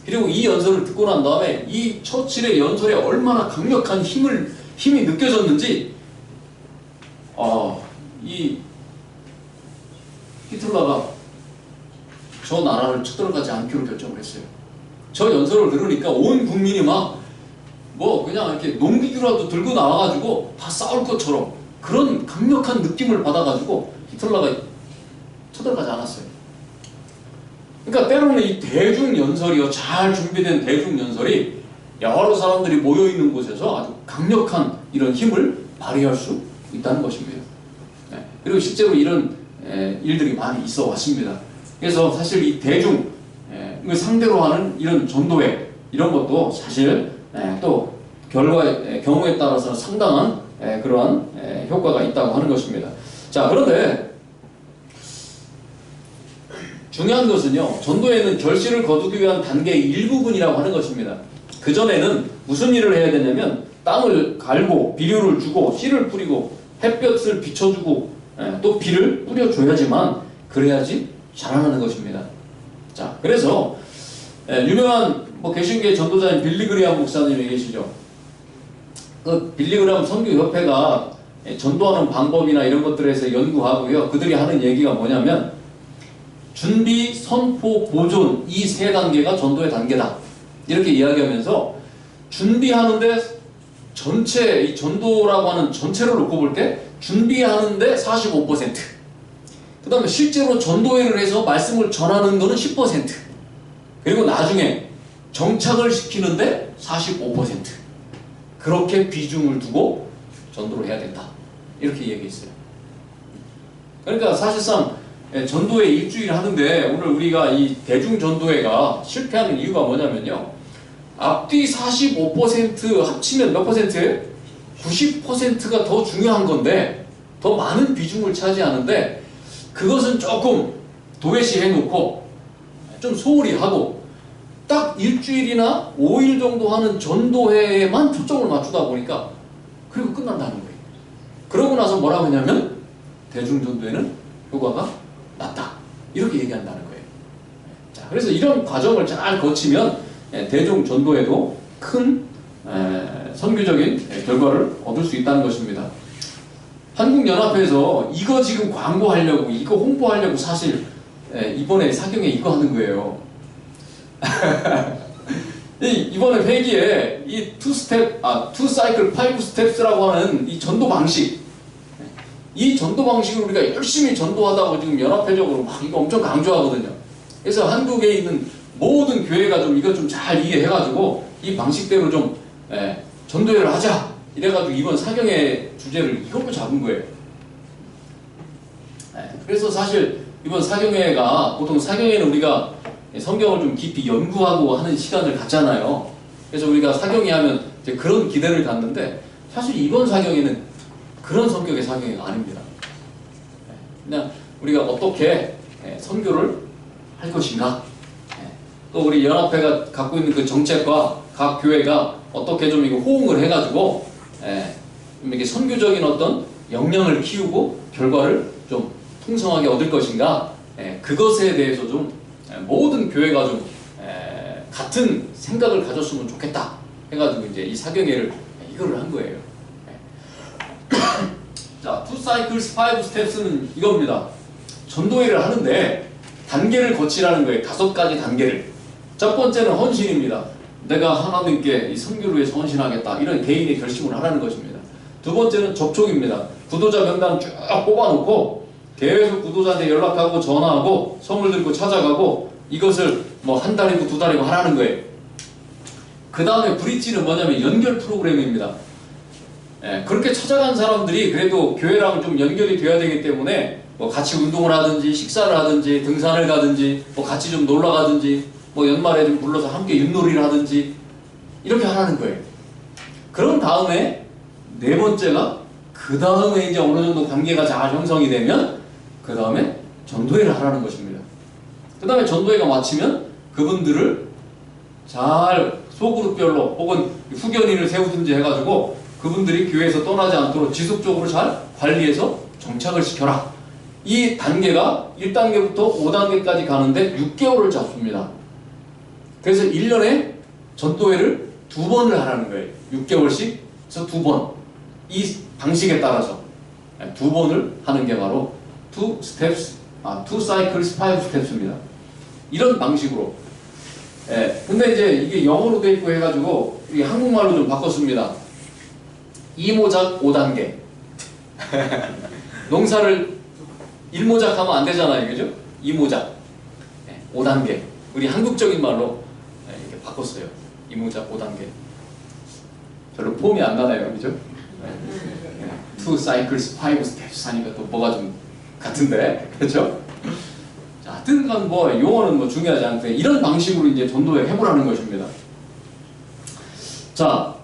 그리고 이 연설을 듣고 난 다음에 이 처칠의 연설에 얼마나 강력한 힘이 느껴졌는지 이 히틀러가 저 나라를 쳐들어가지 않기로 결정을 했어요. 저 연설을 들으니까 온 국민이 막 뭐 그냥 이렇게 농기구라도 들고 나와가지고 다 싸울 것처럼 그런 강력한 느낌을 받아가지고 히틀러가 쳐들어가지 않았어요. 그러니까 때로는 이 대중연설이요, 잘 준비된 대중연설이 여러 사람들이 모여있는 곳에서 아주 강력한 이런 힘을 발휘할 수 있다는 것입니다. 그리고 실제로 이런 일들이 많이 있어 왔습니다. 그래서 사실 이 대중을 상대로 하는 이런 전도회, 이런 것도 사실 또 경우에 따라서 상당한 그러한 효과가 있다고 하는 것입니다. 자, 그런데 중요한 것은요, 전도회는 결실을 거두기 위한 단계의 일부분이라고 하는 것입니다. 그전에는 무슨 일을 해야 되냐면 땅을 갈고 비료를 주고 씨를 뿌리고 햇볕을 비춰주고 또 비를 뿌려줘야지만 그래야지 자라나는 것입니다. 자, 그래서 유명한 뭐 개신교의 전도자인 빌리그리암 목사님이 계시죠. 그 빌리그리암 선교협회가 전도하는 방법이나 이런 것들에서 연구하고요, 그들이 하는 얘기가 뭐냐면 준비, 선포, 보존, 이 세 단계가 전도의 단계다, 이렇게 이야기하면서 준비하는데 전체, 이 전도라고 하는 전체를 놓고 볼 때 준비하는데 45%, 그 다음에 실제로 전도회를 해서 말씀을 전하는 거는 10%, 그리고 나중에 정착을 시키는데 45%. 그렇게 비중을 두고 전도를 해야 된다. 이렇게 얘기했어요. 그러니까 사실상 전도회 일주일 하는데 오늘 우리가 이 대중전도회가 실패하는 이유가 뭐냐면요. 앞뒤 45% 합치면 몇 퍼센트예요? 90%가 더 중요한 건데 더 많은 비중을 차지하는데 그것은 조금 도외시 해놓고 좀 소홀히 하고 딱 일주일이나 5일 정도 하는 전도회에만 초점을 맞추다 보니까 그리고 끝난다는 거예요. 그러고 나서 뭐라고 했냐면 대중전도회는 효과가 낮다. 이렇게 얘기한다는 거예요. 자, 그래서 이런 과정을 잘 거치면 대중전도회도 큰 선교적인 결과를 얻을 수 있다는 것입니다. 한국연합회에서 이거 지금 광고하려고 이거 홍보하려고 사실 이번에 사경에 이거 하는 거예요. 이번에 회기에 이 투 사이클 5 스텝스라고 하는 이 전도 방식, 이 전도 방식을 우리가 열심히 전도하다고 지금 연합회적으로 막 이거 엄청 강조하거든요. 그래서 한국에 있는 모든 교회가 좀 이거 좀 잘 이해해가지고 이 방식대로 좀 전도회를 하자. 이래가지고 이번 사경의 주제를 이걸로 잡은 거예요. 그래서 사실 이번 사경회가 보통 사경회는 우리가 성경을 좀 깊이 연구하고 하는 시간을 갖잖아요. 그래서 우리가 사경회 하면 이제 그런 기대를 갖는데 사실 이번 사경회는 그런 성격의 사경회가 아닙니다. 그냥 우리가 어떻게 선교를 할 것인가, 또 우리 연합회가 갖고 있는 그 정책과 각 교회가 어떻게 좀 이거 호응을 해가지고 좀 이렇게 선교적인 어떤 역량을 키우고 결과를 좀 풍성하게 얻을 것인가, 그것에 대해서 좀 모든 교회가 좀 같은 생각을 가졌으면 좋겠다 해가지고 이제 이 사경회를 이거를 한 거예요. 자, 2 cycles 5 steps는 이겁니다. 전도회를 하는데 단계를 거치라는 거예요. 5가지 단계를. 첫 번째는 헌신입니다. 내가 하나님께 이 선교를 위해서 헌신하겠다. 이런 개인의 결심을 하라는 것입니다. 두 번째는 접촉입니다. 구도자 명단 쭉 뽑아놓고 계속 구도자한테 연락하고 전화하고 선물 들고 찾아가고 이것을 뭐 한 달이고 2달이고 하라는 거예요. 그 다음에 브릿지는 뭐냐면 연결 프로그램입니다. 그렇게 찾아간 사람들이 그래도 교회랑 좀 연결이 돼야 되기 때문에 뭐 같이 운동을 하든지 식사를 하든지 등산을 가든지 뭐 같이 좀 놀러 가든지 뭐 연말에 좀 불러서 함께 윷놀이를 하든지 이렇게 하라는 거예요. 그런 다음에 네 번째가 그 다음에 이제 어느 정도 관계가 잘 형성이 되면 그 다음에 전도회를 하라는 것입니다. 그 다음에 전도회가 마치면 그분들을 잘 소그룹별로 혹은 후견인을 세우든지 해가지고 그분들이 교회에서 떠나지 않도록 지속적으로 잘 관리해서 정착을 시켜라. 이 단계가 1단계부터 5단계까지 가는데 6개월을 잡습니다. 그래서 1년에 전도회를 2번을 하라는 거예요. 6개월씩 그래서 2번. 이 방식에 따라서 2번을 하는 게 바로 2 cycles 5 steps입니다. 이런 방식으로. 근데 이제 이게 영어로 돼 있고 해가지고 이게 한국말로 좀 바꿨습니다. 이모작 5단계. 농사를 1모작 하면 안 되잖아요. 그죠? 이모작 5단계. 우리 한국적인 말로 이렇게 바꿨어요. 이모작 5단계. 별로 폼이 안 나나요. 그죠? 2 cycles 5 steps 하니까 또 뭐가 좀 같은데. 그렇죠? 자, 하여튼 뭐 용어는 뭐 중요하지 않고 이런 방식으로 이제 전도회 해보라는 것입니다. 자,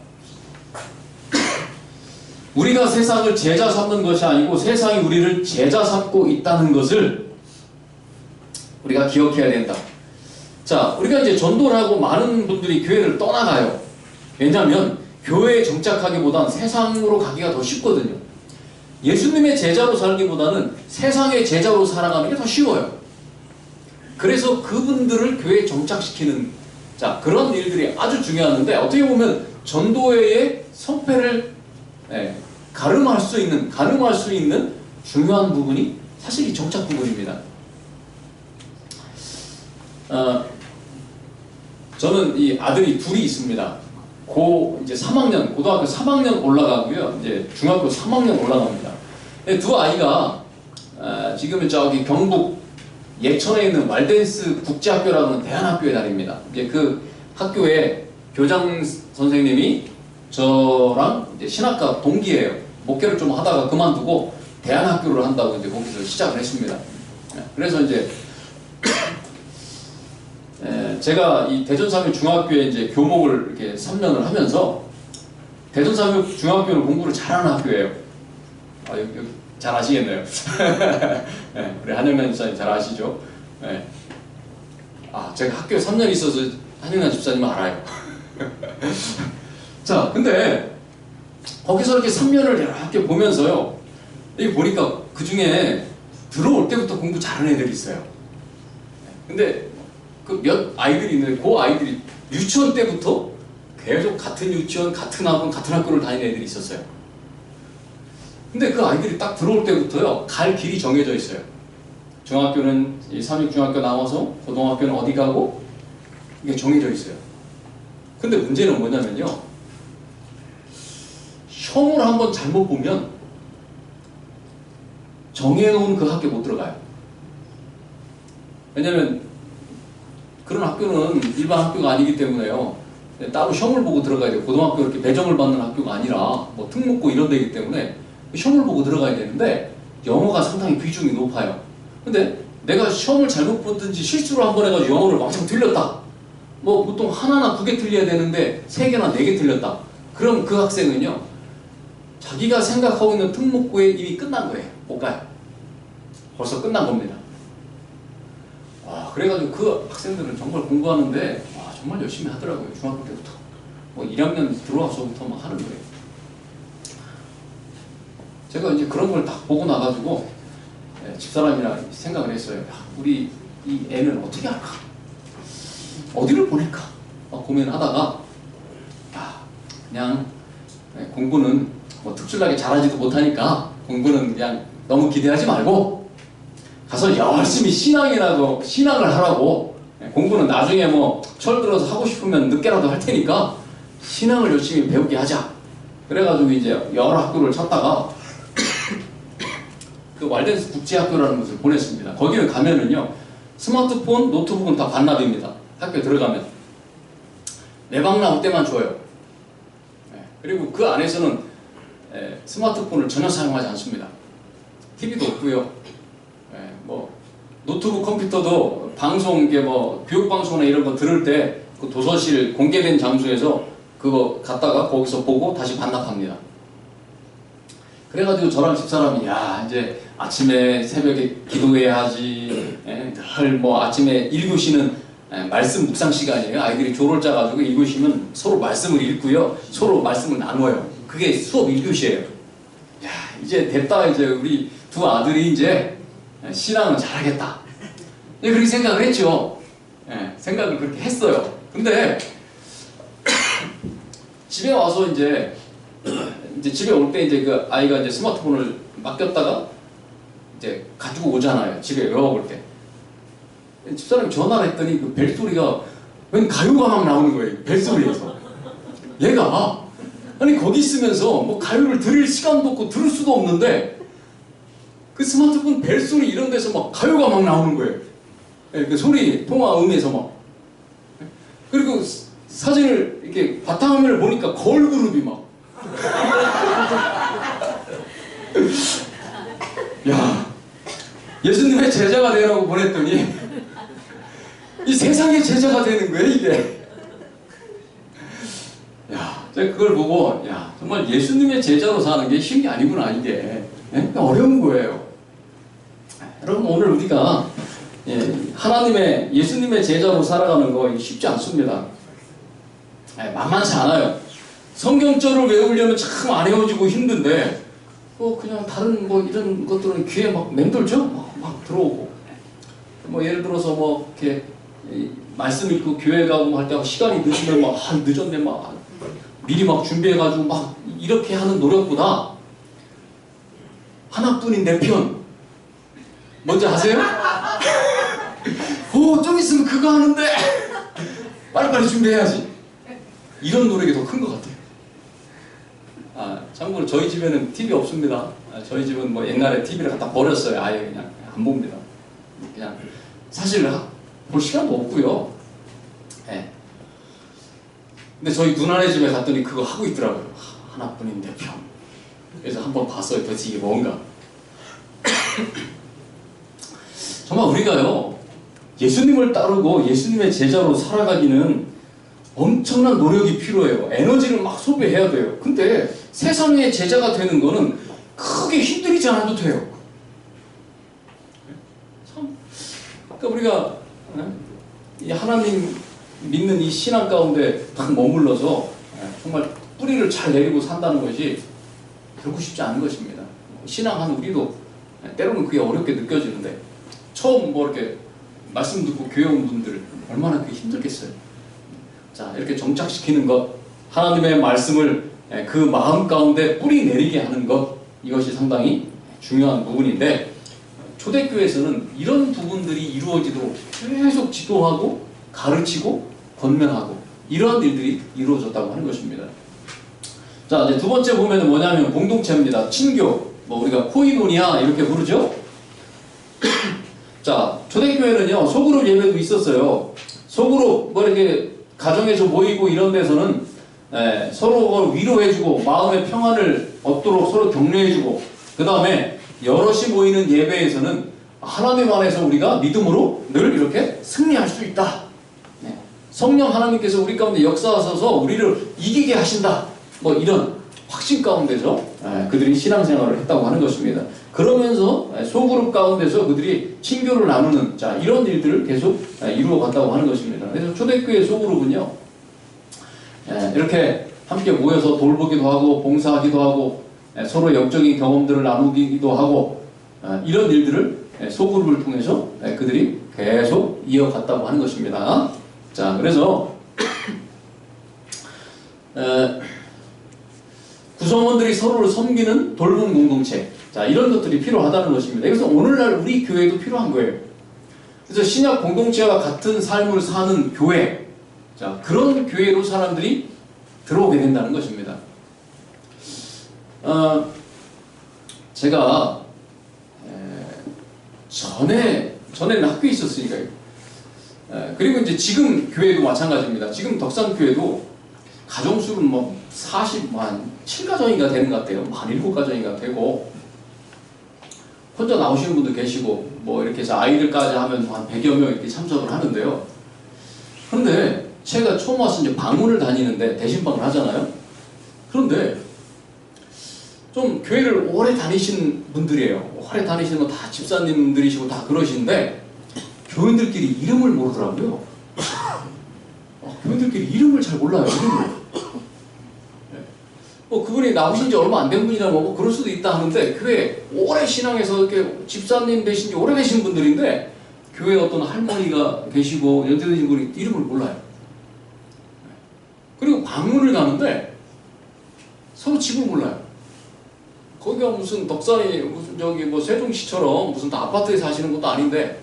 우리가 세상을 제자 삼는 것이 아니고 세상이 우리를 제자 삼고 있다는 것을 우리가 기억해야 된다. 자, 우리가 이제 전도를 하고 많은 분들이 교회를 떠나가요. 왜냐하면 교회에 정착하기보단 세상으로 가기가 더 쉽거든요. 예수님의 제자로 살기보다는 세상의 제자로 살아가는 게 더 쉬워요. 그래서 그분들을 교회에 정착시키는 그런 일들이 아주 중요한데 어떻게 보면 전도회의 성패를 가늠할 수 있는 중요한 부분이 사실 이 정착 부분입니다. 저는 이 아들이 둘이 있습니다. 이제 3학년, 고등학교 3학년 올라가고요. 이제 중학교 3학년 올라갑니다. 두 아이가 지금은 저기 경북 예천에 있는 왈덴스 국제학교라는 대안학교에 다닙니다. 이제 그 학교에 교장 선생님이 저랑 이제 신학과 동기예요. 목회를 좀 하다가 그만두고 대안학교를 한다고 이제 거기서 시작을 했습니다. 그래서 이제 제가 이 대전삼육 중학교에 이제 교목을 이렇게 3년을 하면서 대전삼육 중학교는 공부를 잘하는 학교예요. 아, 여기 잘 아시겠네요. 네, 우리 한영란 집사님 잘 아시죠? 네. 아, 제가 학교에 3년 있어서 한영란 집사님은 알아요. 자, 근데 거기서 이렇게 3년을 이렇게 보면서요, 여기 보니까 그 중에 들어올 때부터 공부 잘하는 애들이 있어요. 근데 그 몇 아이들이 있는데 그 아이들이 유치원 때부터 계속 같은 유치원, 같은 학원, 같은 학교를 다니는 애들이 있었어요. 근데 그 아이들이 딱 들어올 때부터요, 갈 길이 정해져 있어요. 중학교는 이 삼육중학교 나와서 고등학교는 어디 가고 이게 정해져 있어요. 근데 문제는 뭐냐면요, 시험을 한번 잘못 보면 정해놓은 그 학교 못 들어가요. 왜냐면 그런 학교는 일반 학교가 아니기 때문에요, 따로 시험을 보고 들어가야 돼요. 고등학교 이렇게 배정을 받는 학교가 아니라 뭐 특목고 이런 데이기 때문에 시험을 보고 들어가야 되는데 영어가 상당히 비중이 높아요. 근데 내가 시험을 잘못 보든지 실수를 한 번 해가지고 영어를 왕창 틀렸다. 뭐 보통 하나나 2개 틀려야 되는데 3개나 4개 틀렸다. 그럼 그 학생은요, 자기가 생각하고 있는 특목고에 이미 끝난 거예요. 못 가요. 벌써 끝난 겁니다. 와, 그래가지고 그 학생들은 정말 공부하는데 와, 정말 열심히 하더라고요. 중학교 때부터. 뭐 1학년 들어와서부터 막 하는 거예요. 제가 이제 그런 걸 딱 보고 나가지고 집사람이랑 생각을 했어요. 야, 우리 이 애는 어떻게 할까? 어디를 보낼까? 막 고민하다가 그냥 공부는 뭐 특출나게 잘하지도 못하니까 공부는 그냥 너무 기대하지 말고 가서 열심히 신앙을 하라고, 공부는 나중에 뭐 철들어서 하고 싶으면 늦게라도 할 테니까 신앙을 열심히 배우게 하자. 그래가지고 이제 여러 학교를 찾다가 그 왈덴스 국제학교라는 곳을 보냈습니다. 거기를 가면은요, 스마트폰, 노트북은 다 반납입니다. 학교에 들어가면 내방 나올 때만 줘요. 그리고 그 안에서는 스마트폰을 전혀 사용하지 않습니다. TV도 없고요. 뭐 노트북 컴퓨터도 방송, 이게 뭐 교육방송이나 이런 거 들을 때 그 도서실 공개된 장소에서 그거 갖다가 거기서 보고 다시 반납합니다. 그래가지고 저랑 집사람이 야, 이제 아침에 새벽에 기도해야 하지, 늘 뭐 아침에 1교시는 말씀 묵상 시간이에요. 아이들이 조를 짜가지고 1교시면 서로 말씀을 읽고요, 서로 말씀을 나눠요. 그게 수업 1교시예요. 야, 이제 됐다. 이제 우리 두 아들이 이제 신앙은 잘하겠다. 그렇게 생각을 했죠. 생각을 그렇게 했어요. 근데 집에 와서 이제 집에 올 때 이제 그 아이가 이제 스마트폰을 맡겼다가 이제 가지고 오잖아요. 집에 외워볼 때. 집사람이 전화를 했더니 그 벨소리가 웬 가요가 막 나오는 거예요. 벨소리에서. 얘가 아니 거기 있으면서 뭐 가요를 들을 시간도 없고 들을 수도 없는데 그 스마트폰 벨소리 이런 데서 막 가요가 막 나오는 거예요. 그 소리 통화음에서 막. 그리고 사진을 이렇게 바탕화면을 보니까 걸그룹이 막. 야, 예수님의 제자가 되라고 보냈더니 이 세상의 제자가 되는 거예요, 이게. 야, 제가 그걸 보고 야, 정말 예수님의 제자로 사는 게 쉬운 게 아니구나, 이게. 어려운 거예요. 여러분, 오늘 우리가 하나님의, 예수님의 제자로 살아가는 거 쉽지 않습니다. 만만치 않아요. 성경절을 외우려면 참 안 외워지고 힘든데, 그냥 다른 뭐 이런 것들은 귀에 막 맴돌죠? 막 들어오고. 뭐 예를 들어서 뭐 이렇게 말씀 읽고 교회 가고 할 때 시간이 늦으면 막 늦었네, 막 미리 막 준비해가지고 막 이렇게 하는 노력보다 하나뿐인 내 편. 뭔지 아세요? 좀 있으면 그거 하는데 빨리빨리 준비해야지. 이런 노력이 더 큰 것 같아요. 참고로 저희 집에는 TV 없습니다. 저희 집은 뭐 옛날에 TV를 갖다 버렸어요. 아예 그냥 안 봅니다. 그냥 사실 볼 시간도 없고요. 근데 저희 누나네 집에 갔더니 그거 하고 있더라고요. 하나뿐인데 편. 그래서 한번 봤어요. 도대체 이게 뭔가. 정말 우리가요, 예수님을 따르고 예수님의 제자로 살아가기는 엄청난 노력이 필요해요. 에너지를 막 소비해야 돼요. 근데 세상의 제자가 되는 거는 크게 힘들이지 않아도 돼요. 참, 그러니까 우리가 이 하나님 믿는 이 신앙 가운데 딱 머물러서 정말 뿌리를 잘 내리고 산다는 것이 결코 쉽지 않은 것입니다. 신앙하는 우리도 때로는 그게 어렵게 느껴지는데, 처음 뭐 이렇게 말씀 듣고 교회 온 분들 얼마나 그게 힘들겠어요. 자, 이렇게 정착시키는 것, 하나님의 말씀을 그 마음 가운데 뿌리 내리게 하는 것, 이것이 상당히 중요한 부분인데, 초대교회에서는 이런 부분들이 이루어지도록 계속 지도하고 가르치고 권면하고 이러한 일들이 이루어졌다고 하는 것입니다. 자, 이제 두 번째 보면은 뭐냐면 공동체입니다. 친교, 뭐 우리가 코이노니아 이렇게 부르죠. 자, 초대교회는요 소그룹 예배도 있었어요. 소그룹 뭐 이렇게 가정에서 모이고 이런 데서는 서로 위로해주고 마음의 평안을 얻도록 서로 격려해주고, 그 다음에 여럿이 모이는 예배에서는 하나님 안에서 우리가 믿음으로 늘 이렇게 승리할 수 있다. 성령 하나님께서 우리 가운데 역사하셔서 우리를 이기게 하신다. 뭐 이런 확신 가운데서 그들이 신앙생활을 했다고 하는 것입니다. 그러면서 소그룹 가운데서 그들이 친교를 나누는, 자, 이런 일들을 계속 이루어갔다고 하는 것입니다. 그래서 초대교회 소그룹은요 이렇게 함께 모여서 돌보기도 하고 봉사하기도 하고 서로 영적인 경험들을 나누기도 하고 이런 일들을 소그룹을 통해서 그들이 계속 이어갔다고 하는 것입니다. 자, 그래서 구성원들이 서로를 섬기는 돌봄 공동체, 자, 이런 것들이 필요하다는 것입니다. 그래서 오늘날 우리 교회도 필요한 거예요. 그래서 신약 공동체와 같은 삶을 사는 교회, 자, 그런 교회로 사람들이 들어오게 된다는 것입니다. 제가 전에는 학교에 있었으니까요. 그리고 이제 지금 교회도 마찬가지입니다. 지금 덕산교회도 가정수는 뭐 7가정인가 되는 것 같아요. 한 7가정인가 되고, 혼자 나오시는 분도 계시고, 뭐 이렇게 해서 아이들까지 하면 한 100여 명 이렇게 참석을 하는데요. 그런데 제가 처음 와서 이제 방문을 다니는데, 대신방을 하잖아요. 그런데 좀 교회를 오래 다니신 분들이에요. 오래 다니시는 건 다 집사님들이시고 다 그러시는데, 교인들끼리 이름을 모르더라고요. 교인들끼리 이름을 잘 몰라요. 이름을. 그분이 나오신 지 얼마 안 된 분이라 뭐 그럴 수도 있다 하는데, 교회 오래 신앙에서 이렇게 집사님 되신 지 오래되신 분들인데, 교회 어떤 할머니가 계시고 연세드신 분이 이름을 몰라요. 그리고 방문을 가는데 서로 집을 몰라요. 거기가 무슨 덕산이 무슨 저기 뭐 세종시처럼 무슨 다 아파트에 사시는 것도 아닌데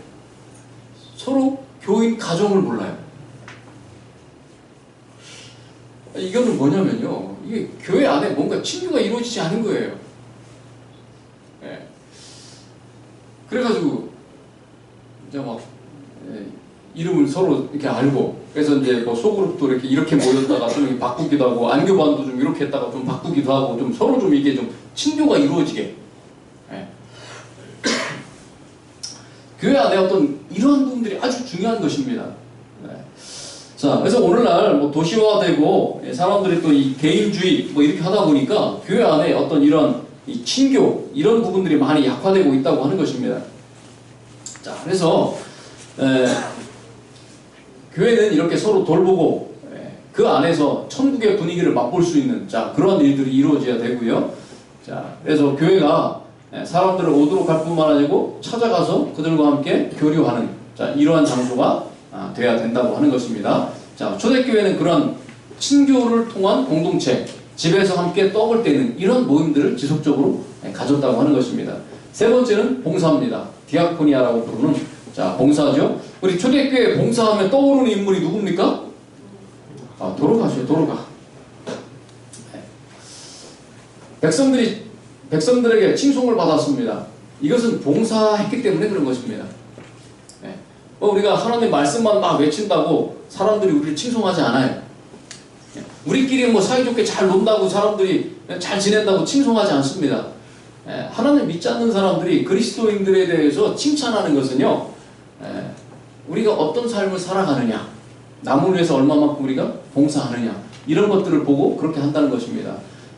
서로 교인 가정을 몰라요. 이거는 뭐냐면요, 이게 교회 안에 뭔가 친교가 이루어지지 않은 거예요. 그래가지고 이제 막 이름을 서로 이렇게 알고, 그래서 이제 뭐 소그룹도 이렇게 모였다가 좀 이렇게 바꾸기도 하고, 안교반도 좀 이렇게 했다가 좀 바꾸기도 하고, 좀 서로 좀 이게 좀 친교가 이루어지게. 교회 안에 어떤 이러한 부분들이 아주 중요한 것입니다. 자, 그래서 오늘날 뭐 도시화되고 사람들이 또 이 개인주의 뭐 이렇게 하다 보니까 교회 안에 어떤 이런 이 친교, 이런 부분들이 많이 약화되고 있다고 하는 것입니다. 자, 그래서 교회는 이렇게 서로 돌보고 그 안에서 천국의 분위기를 맛볼 수 있는, 자, 그러한 일들이 이루어져야 되고요. 자, 그래서 교회가 사람들을 오도록 할 뿐만 아니고 찾아가서 그들과 함께 교류하는, 자, 이러한 장소가 돼야 된다고 하는 것입니다. 자, 초대교회는 그런 친교를 통한 공동체, 집에서 함께 떡을 떼는 이런 모임들을 지속적으로 가졌다고 하는 것입니다. 세 번째는 봉사입니다. 디아코니아라고 부르는, 자, 봉사죠. 우리 초대교회 봉사하면 떠오르는 인물이 누굽니까? 도로가죠, 도로가. 백성들에게 칭송을 받았습니다. 이것은 봉사했기 때문에 그런 것입니다. 우리가 하나님의 말씀만 막 외친다고 사람들이 우리를 칭송하지 않아요. 우리끼리 뭐 사이좋게 잘 논다고 사람들이 잘 지낸다고 칭송하지 않습니다. 하나님 믿지 않는 사람들이 그리스도인들에 대해서 칭찬하는 것은요, 우리가 어떤 삶을 살아가느냐, 남을 위해서 얼마만큼 우리가 봉사하느냐, 이런 것들을 보고 그렇게 한다는 것입니다.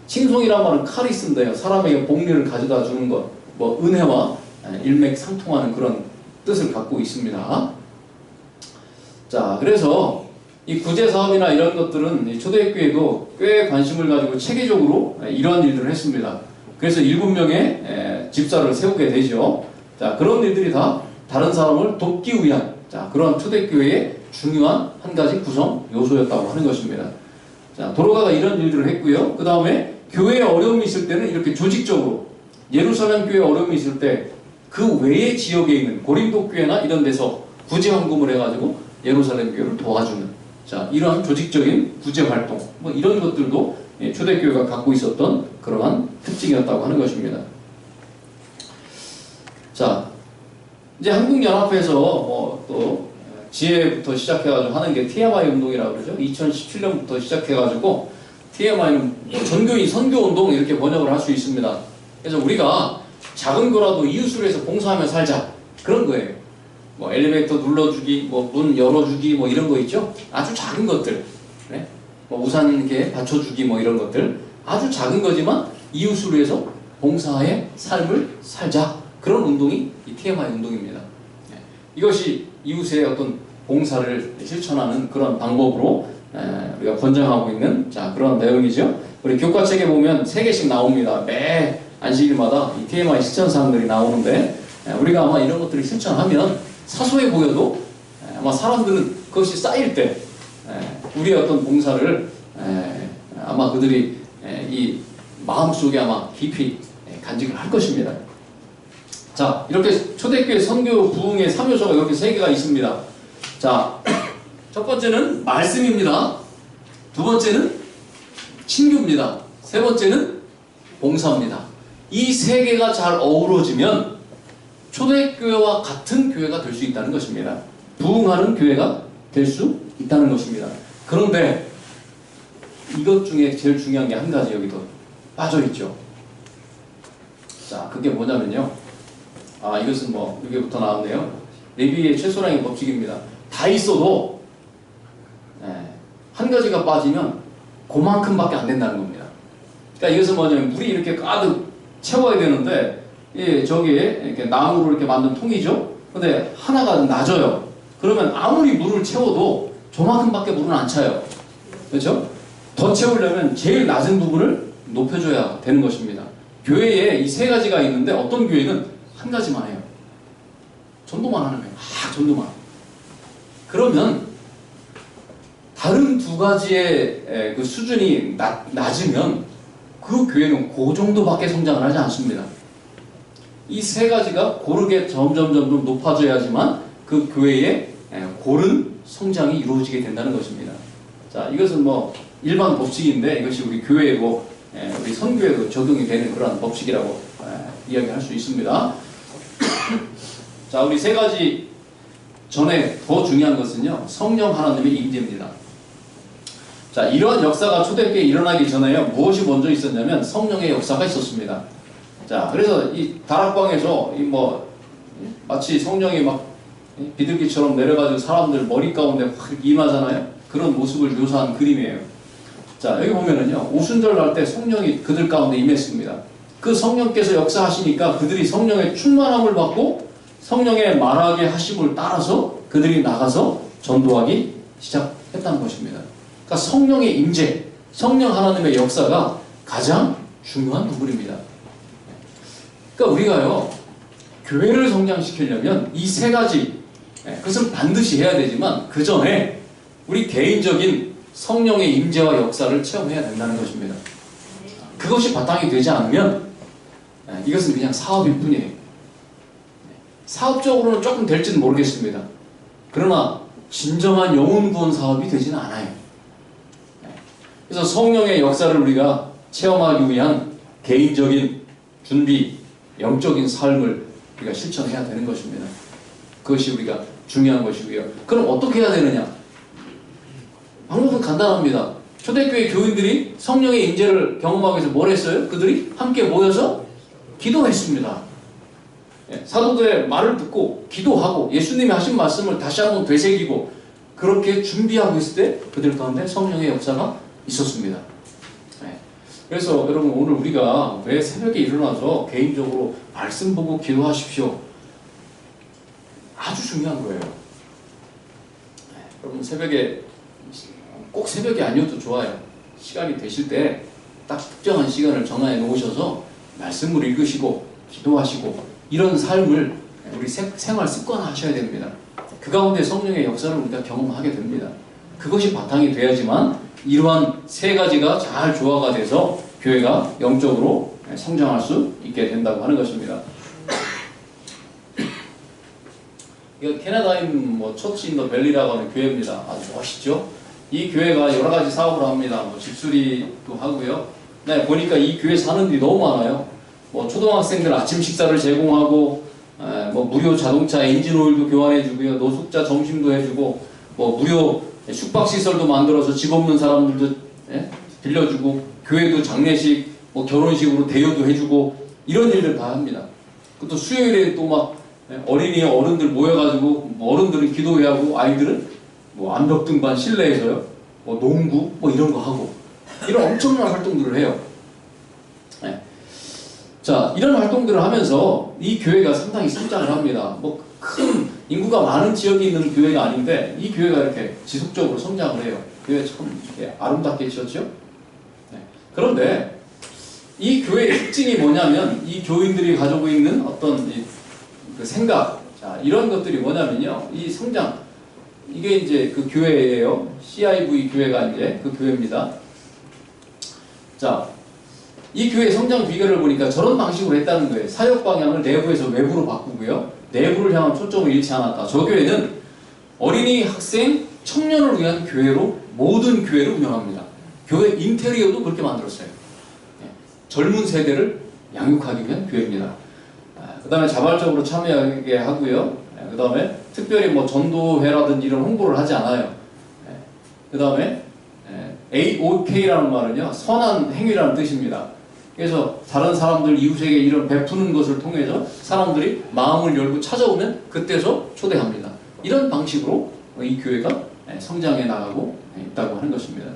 칭송이란 말은 카리스인데요, 사람에게 복리를 가져다 주는 것, 뭐 은혜와 일맥상통하는 그런 뜻을 갖고 있습니다. 자, 그래서 이 구제사업이나 이런 것들은 초대교회도 꽤 관심을 가지고 체계적으로 이러한 일들을 했습니다. 그래서 7명의 집사를 세우게 되죠. 자, 그런 일들이 다 다른 사람을 돕기 위한, 자, 그런 초대교회의 중요한 한 가지 구성 요소였다고 하는 것입니다. 자, 도로가가 이런 일들을 했고요. 그 다음에 교회에 어려움이 있을 때는 이렇게 조직적으로 예루살렘 교회에 어려움이 있을 때 그 외의 지역에 있는 고린도 교회나 이런 데서 구제 헌금을 해가지고 예루살렘 교회를 도와주는, 자, 이러한 조직적인 구제 활동, 뭐 이런 것들도 초대교회가 갖고 있었던 그러한 특징이었다고 하는 것입니다. 자, 이제 한국연합회에서 뭐 또 지혜부터 시작해가지고 하는 게 TMI 운동이라고 그러죠. 2017년부터 시작해가지고 TMI는 전교인 선교운동 이렇게 번역을 할 수 있습니다. 그래서 우리가 작은 거라도 이웃을 위해서 봉사하며 살자, 그런 거예요. 뭐 엘리베이터 눌러주기, 뭐 문 열어주기, 뭐 이런 거 있죠. 아주 작은 것들, 네? 뭐 우산 이렇게 받쳐주기, 뭐 이런 것들 아주 작은 거지만 이웃을 위해서 봉사의 삶을 살자, 그런 운동이 이 TMI 운동입니다. 네. 이것이 이웃의 어떤 봉사를 실천하는 그런 방법으로 우리가 권장하고 있는, 자, 그런 내용이죠. 우리 교과책에 보면 3개씩 나옵니다. 매 안식일마다 이 TMI 실천사항들이 나오는데, 우리가 아마 이런 것들을 실천하면 사소해 보여도 아마 사람들은 그것이 쌓일 때 우리의 어떤 봉사를 아마 그들이 이 마음속에 아마 깊이 간직을 할 것입니다. 자, 이렇게 초대교회 선교 부흥의 3요소가 이렇게 3개가 있습니다. 자, 첫 번째는 말씀입니다. 두 번째는 친교입니다. 세 번째는 봉사입니다. 이 3개가 잘 어우러지면 초대교회와 같은 교회가 될 수 있다는 것입니다. 부흥하는 교회가 될 수 있다는 것입니다. 그런데 이것 중에 제일 중요한 게 한 가지 여기도 빠져있죠. 자, 그게 뭐냐면요, 이것은 뭐 여기부터 나왔네요. 레위의 최소량의 법칙입니다. 다 있어도 한 가지가 빠지면 그만큼밖에 안 된다는 겁니다. 그러니까 이것은 뭐냐면 물이 이렇게 가득 채워야 되는데, 저기에 이렇게 나무로 이렇게 만든 통이죠. 근데 하나가 낮아요. 그러면 아무리 물을 채워도 저만큼밖에 물은 안 차요. 그렇죠? 더 채우려면 제일 낮은 부분을 높여줘야 되는 것입니다. 교회에 이 3가지가 있는데 어떤 교회는 한 가지만 해요. 전도만 하는 거예요. 전도만. 그러면 다른 2가지의 그 수준이 낮으면 그 교회는 그 정도밖에 성장을 하지 않습니다. 이 3가지가 고르게 점점 높아져야지만 그 교회의 고른 성장이 이루어지게 된다는 것입니다. 자, 이것은 뭐 일반 법칙인데 이것이 우리 교회고 우리 선교에도 적용이 되는 그런 법칙이라고 이야기할 수 있습니다. 자, 우리 3가지 전에 더 중요한 것은요, 성령 하나님의 임재입니다. 자, 이러한 역사가 초대교회에 일어나기 전에요, 무엇이 먼저 있었냐면 성령의 역사가 있었습니다. 자, 그래서 이 다락방에서 마치 성령이 막 비둘기처럼 내려가지고 사람들 머리 가운데 확 임하잖아요. 그런 모습을 묘사한 그림이에요. 자, 여기 보면은요, 오순절 날 때 성령이 그들 가운데 임했습니다. 그 성령께서 역사하시니까 그들이 성령의 충만함을 받고 성령의 말하게 하심을 따라서 그들이 나가서 전도하기 시작했다는 것입니다. 그러니까 성령의 임재, 성령 하나님의 역사가 가장 중요한 부분입니다. 그러니까 우리가요, 교회를 성장시키려면 이 3가지, 그것을 반드시 해야 되지만 그 전에 우리 개인적인 성령의 임재와 역사를 체험해야 된다는 것입니다. 그것이 바탕이 되지 않으면 이것은 그냥 사업일 뿐이에요. 사업적으로는 조금 될지는 모르겠습니다. 그러나 진정한 영혼 구원 사업이 되지는 않아요. 그래서 성령의 역사를 우리가 체험하기 위한 개인적인 준비, 영적인 삶을 우리가 실천해야 되는 것입니다. 그것이 우리가 중요한 것이고요. 그럼 어떻게 해야 되느냐? 방법은 간단합니다. 초대교회 교인들이 성령의 임재를 경험하기 위해서 뭘 했어요? 그들이 함께 모여서 기도했습니다. 사도들의 말을 듣고 기도하고 예수님이 하신 말씀을 다시 한번 되새기고 그렇게 준비하고 있을 때 그들 가운데 성령의 역사가 있었습니다. 그래서 여러분 오늘 우리가 왜 새벽에 일어나서 개인적으로 말씀 보고 기도하십시오. 아주 중요한 거예요. 여러분 새벽에 꼭 새벽이 아니어도 좋아요. 시간이 되실 때 딱 특정한 시간을 정해 놓으셔서 말씀을 읽으시고 기도하시고 이런 삶을 우리 생활 습관화하셔야 됩니다. 그 가운데 성령의 역사를 우리가 경험하게 됩니다. 그것이 바탕이 돼야지만 이러한 세 가지가 잘 조화가 돼서 교회가 영적으로 성장할 수 있게 된다고 하는 것입니다. 이거 캐나다인 처치 인 더 밸리라고 하는 교회입니다. 아주 멋있죠? 이 교회가 여러 가지 사업을 합니다. 집수리도 하고요. 네, 보니까 이 교회 사는 일이 너무 많아요. 초등학생들 아침 식사를 제공하고, 무료 자동차 엔진 오일도 교환해주고요. 노숙자 점심도 해주고, 무료 숙박시설도 만들어서 집 없는 사람들도 빌려주고, 교회도 장례식, 결혼식으로 대여도 해주고, 이런 일들 다 합니다. 또 수요일에 또 막 어린이 어른들 모여가지고, 어른들은 기도회 하고, 아이들은 암벽 등반 실내에서요, 농구, 이런 거 하고, 이런 엄청난 활동들을 해요. 네. 자, 이런 활동들을 하면서 이 교회가 상당히 성장을 합니다. 큰 인구가 많은 지역에 있는 교회가 아닌데 이 교회가 이렇게 지속적으로 성장을 해요. 교회 참 이렇게 아름답게 지었죠? 네. 그런데 이 교회의 특징이 뭐냐면 이 교인들이 가지고 있는 어떤 그 생각, 자, 이런 것들이 뭐냐면요. 이 성장, 이게 이제 그 교회예요. CIV 교회가 이제 그 교회입니다. 자, 이 교회의 성장 비결을 보니까 저런 방식으로 했다는 거예요. 사역 방향을 내부에서 외부로 바꾸고요. 내부를 향한 초점을 잃지 않았다. 저 교회는 어린이, 학생, 청년을 위한 교회로 모든 교회를 운영합니다. 교회 인테리어도 그렇게 만들었어요. 젊은 세대를 양육하기 위한 교회입니다. 그 다음에 자발적으로 참여하게 하고요. 그 다음에 특별히 전도회라든지 이런 홍보를 하지 않아요. 그 다음에 AOK라는 말은요, 선한 행위라는 뜻입니다. 그래서 다른 사람들 이웃에게 이런 베푸는 것을 통해서 사람들이 마음을 열고 찾아오면 그때서 초대합니다. 이런 방식으로 이 교회가 성장해 나가고 있다고 하는 것입니다.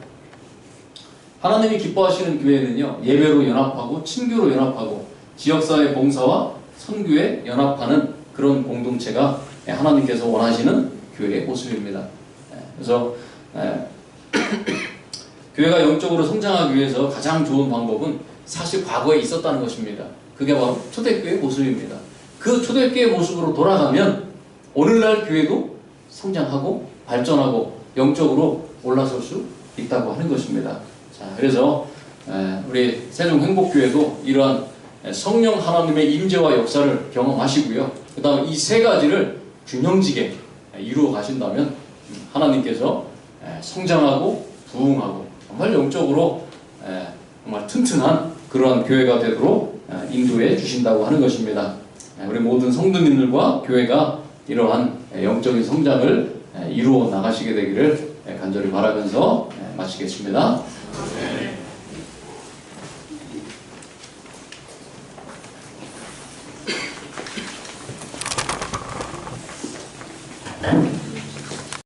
하나님이 기뻐하시는 교회는요, 예배로 연합하고 친교로 연합하고 지역사회 봉사와 선교에 연합하는 그런 공동체가 하나님께서 원하시는 교회의 모습입니다. 그래서 교회가 영적으로 성장하기 위해서 가장 좋은 방법은 사실 과거에 있었다는 것입니다. 그게 바로 초대교회의 모습입니다. 그 초대교회의 모습으로 돌아가면 오늘날 교회도 성장하고 발전하고 영적으로 올라설 수 있다고 하는 것입니다. 자, 그래서 우리 세종행복교회도 이러한 성령 하나님의 임재와 역사를 경험하시고요. 그 다음에 이 세 가지를 균형지게 이루어 가신다면 하나님께서 성장하고 부흥하고 정말 영적으로 정말 튼튼한 그러한 교회가 되도록 인도해 주신다고 하는 것입니다. 우리 모든 성도님들과 교회가 이러한 영적인 성장을 이루어 나가시게 되기를 간절히 바라면서 마치겠습니다.